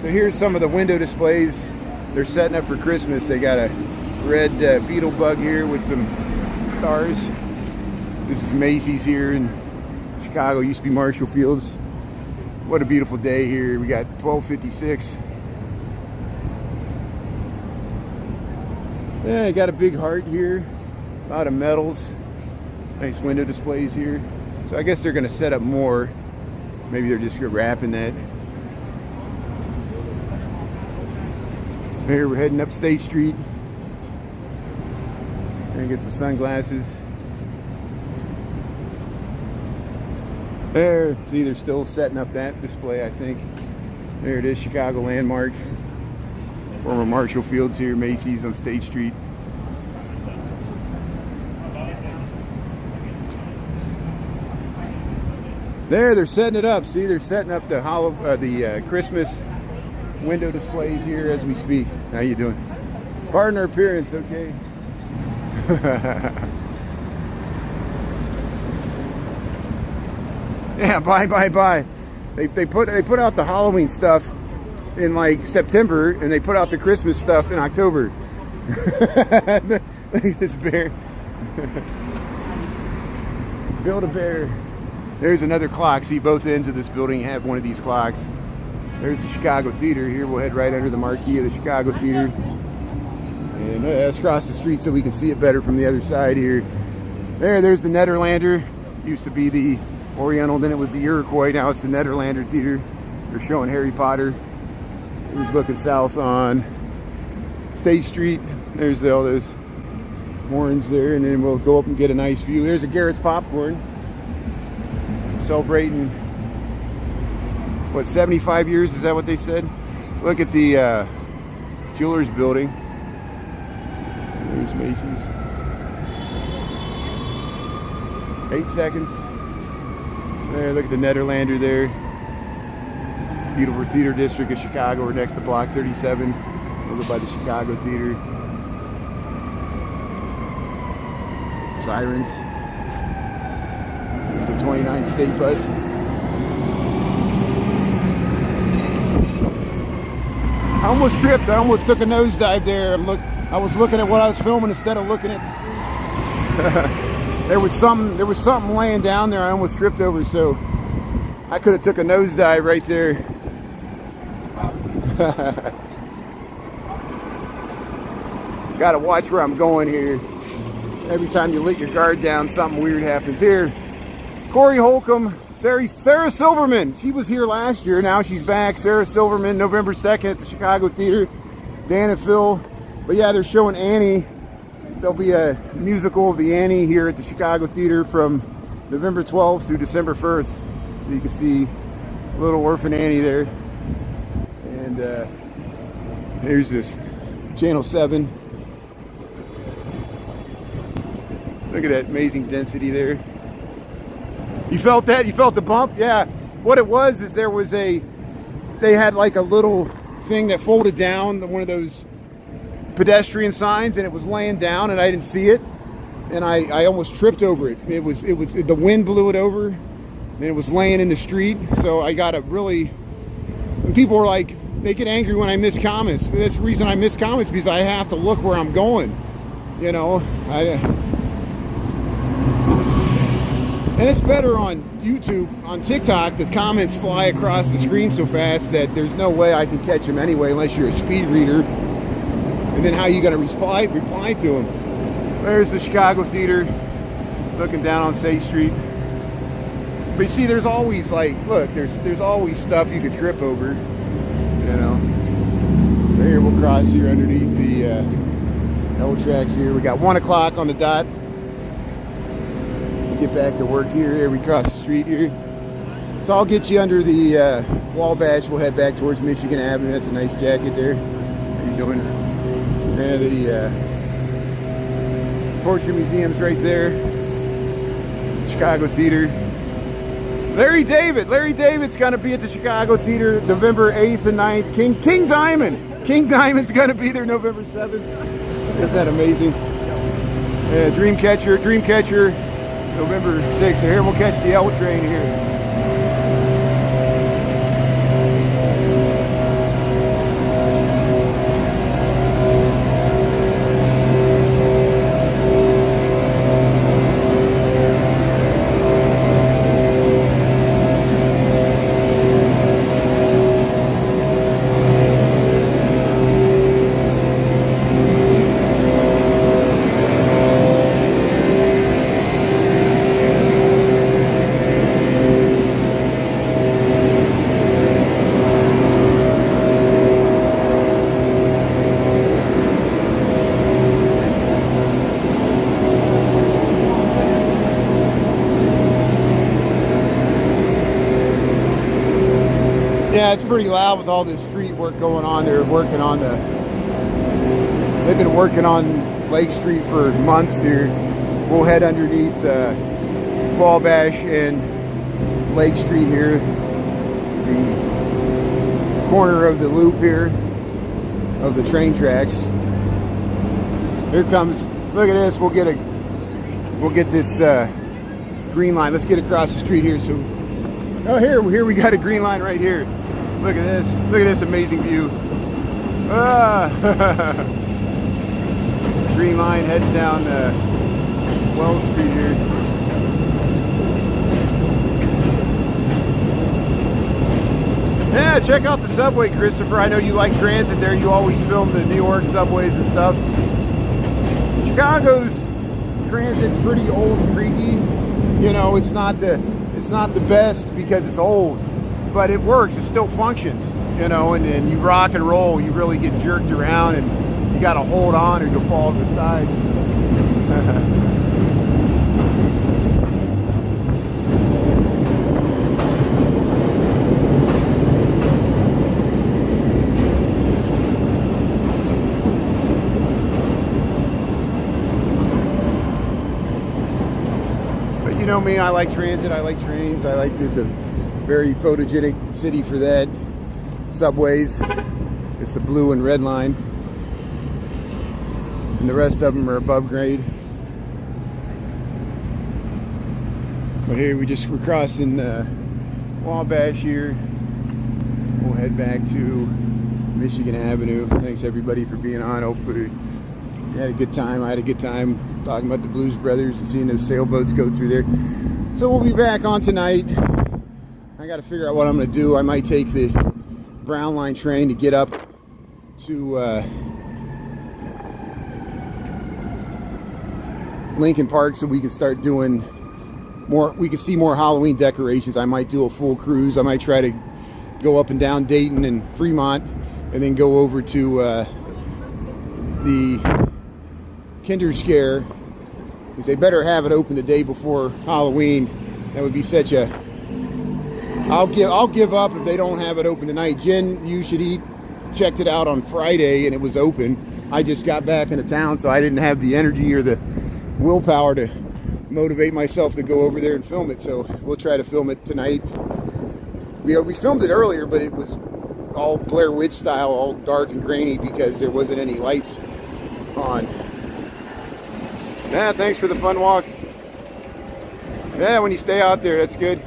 So here's some of the window displays they're setting up for Christmas. They got a red beetle bug here with some stars. This is Macy's here in Chicago. Used to be Marshall Fields. What a beautiful day here. We got 1256. Yeah, I got a big heart here. A lot of medals. Nice window displays here. So I guess they're going to set up more. Maybe they're just wrapping that. Here we're heading up State Street. Gonna get some sunglasses. There, see, they're still setting up that display, I think. There it is, Chicago Landmark. Former Marshall Fields here, Macy's on State Street. There, they're setting it up. See, they're setting up the Christmas window displays here as we speak. How you doing? Pardon our appearance, okay? Yeah, bye. They put out the Halloween stuff in like September, and they put out the Christmas stuff in October. Look at this bear. Build a bear. There's another clock. See, both ends of this building have one of these clocks. There's the Chicago Theater. Here we'll head right under the marquee of the Chicago Theater. And let's cross the street so we can see it better from the other side here. There's the Nederlander. Used to be the Oriental, then it was the Iroquois. Now it's the Nederlander Theater. They're showing Harry Potter. He's looking south on State Street. There's all those horns there, and then we'll go up and get a nice view. There's a Garrett's Popcorn. Celebrating, what, 75 years? Is that what they said? Look at the Jewelers Building. There's Macy's. 8 seconds. There, look at the Nederlander there. Beautiful theater district of Chicago. We're next to Block 37, over by the Chicago Theater. Sirens. There's a 29 state bus. I almost tripped. I almost took a nosedive there. I was looking at what I was filming instead of looking at. There was something laying down there. I almost tripped over, so I could have took a nosedive right there. Got to watch where I'm going here. Every time you let your guard down, something weird happens here. Corey Holcomb, Sarah Silverman. She was here last year. Now she's back. Sarah Silverman, November 2nd at the Chicago Theater. Dan and Phil. But yeah, they're showing Annie. There'll be a musical of the Annie here at the Chicago Theater from November 12th through December 1st. So you can see little orphan Annie there. And here's this Channel 7. Look at that amazing density there. You felt that? You felt the bump? Yeah. What it was is they had like a little thing that folded down, one of those pedestrian signs, and it was laying down and I didn't see it. And I almost tripped over it. It was the wind blew it over and it was laying in the street. So I got a really, and people were like, they get angry when I miss comments. But that's the reason I miss comments, because I have to look where I'm going. You know, and it's better on YouTube. On TikTok, the comments fly across the screen so fast that there's no way I can catch them anyway, unless you're a speed reader. And then how are you going to reply to them? There's the Chicago Theater, looking down on State Street. But you see, there's always like, look, there's always stuff you can trip over. You know. Here we'll cross here underneath the L tracks here. We got 1 o'clock on the dot. Get back to work here. Here we cross the street here. So I'll get you under the Wabash. We'll head back towards Michigan Avenue. That's a nice jacket there. How you doing? And the Porsche Museum's right there. Chicago Theater. Larry David's going to be at the Chicago Theater November 8th and 9th. King Diamond's going to be there November 7th. Isn't that amazing? Dreamcatcher. November 6th. Here we'll catch the L train here. Yeah, it's pretty loud with all this street work going on. They've been working on Lake Street for months here. We'll head underneath Wabash and Lake Street here, the corner of the loop here of the train tracks. Here comes, look at this, we'll get this green line. Let's get across the street here. So, oh, here we got a green line right here. Look at this amazing view. Green line heading down Wells Street here. Yeah, check out the subway, Christopher. I know you like transit there. You always film the New York subways and stuff. Chicago's transit's pretty old and creaky. You know, it's not the best because it's old, but it works. It still functions. You know, and then you rock and roll. You really get jerked around, and you got to hold on, or you'll fall to the side. You know me, I like transit, I like trains, I like this, a very photogenic city for that. Subways, it's the blue and red line, and the rest of them are above grade. But here we're crossing Wabash here. We'll head back to Michigan Avenue. Thanks everybody for being on. Hope you had a good time. I had a good time talking about the Blues Brothers and seeing those sailboats go through there. So we'll be back on tonight. I got to figure out what I'm going to do. I might take the Brown Line train to get up to Lincoln Park so we can start doing more. We can see more Halloween decorations. I might do a full cruise. I might try to go up and down Dayton and Fremont, and then go over to the Kinder Scare, because they better have it open the day before Halloween. That would be such a... I'll give up if they don't have it open tonight. Jen, you should eat, checked it out on Friday and it was open. I just got back into town, so I didn't have the energy or the willpower to motivate myself to go over there and film it. So we'll try to film it tonight. We filmed it earlier, but it was all Blair Witch style, all dark and grainy because there wasn't any lights on. Yeah, thanks for the fun walk. Yeah, when you stay out there, that's good.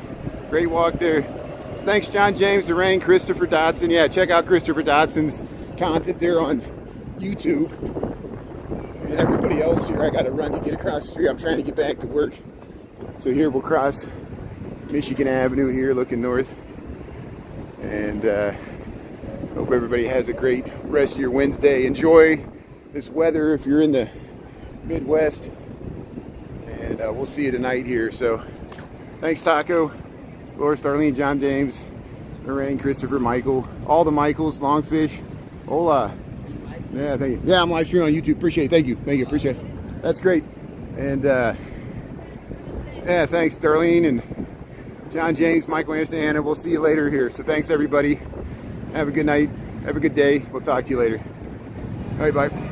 Great walk there. So thanks, John James, Lorraine, Christopher Dotson. Yeah, check out Christopher Dotson's content there on YouTube. And everybody else here, I got to run to get across the street. I'm trying to get back to work. So here we'll cross Michigan Avenue here, looking north. And hope everybody has a great rest of your Wednesday. Enjoy this weather if you're in the Midwest. And we'll see you tonight here. So thanks, Taco. Laura, Starlene, John James, Lorraine, Christopher, Michael, all the Michaels, Longfish, hola. Yeah, thank you. Yeah, I'm live streaming on YouTube. Appreciate it. Thank you, appreciate it. That's great. And yeah, thanks, Darlene and John James, Michael Anderson, Anna. We'll see you later here. So thanks everybody. Have a good night. Have a good day. We'll talk to you later. All right, bye.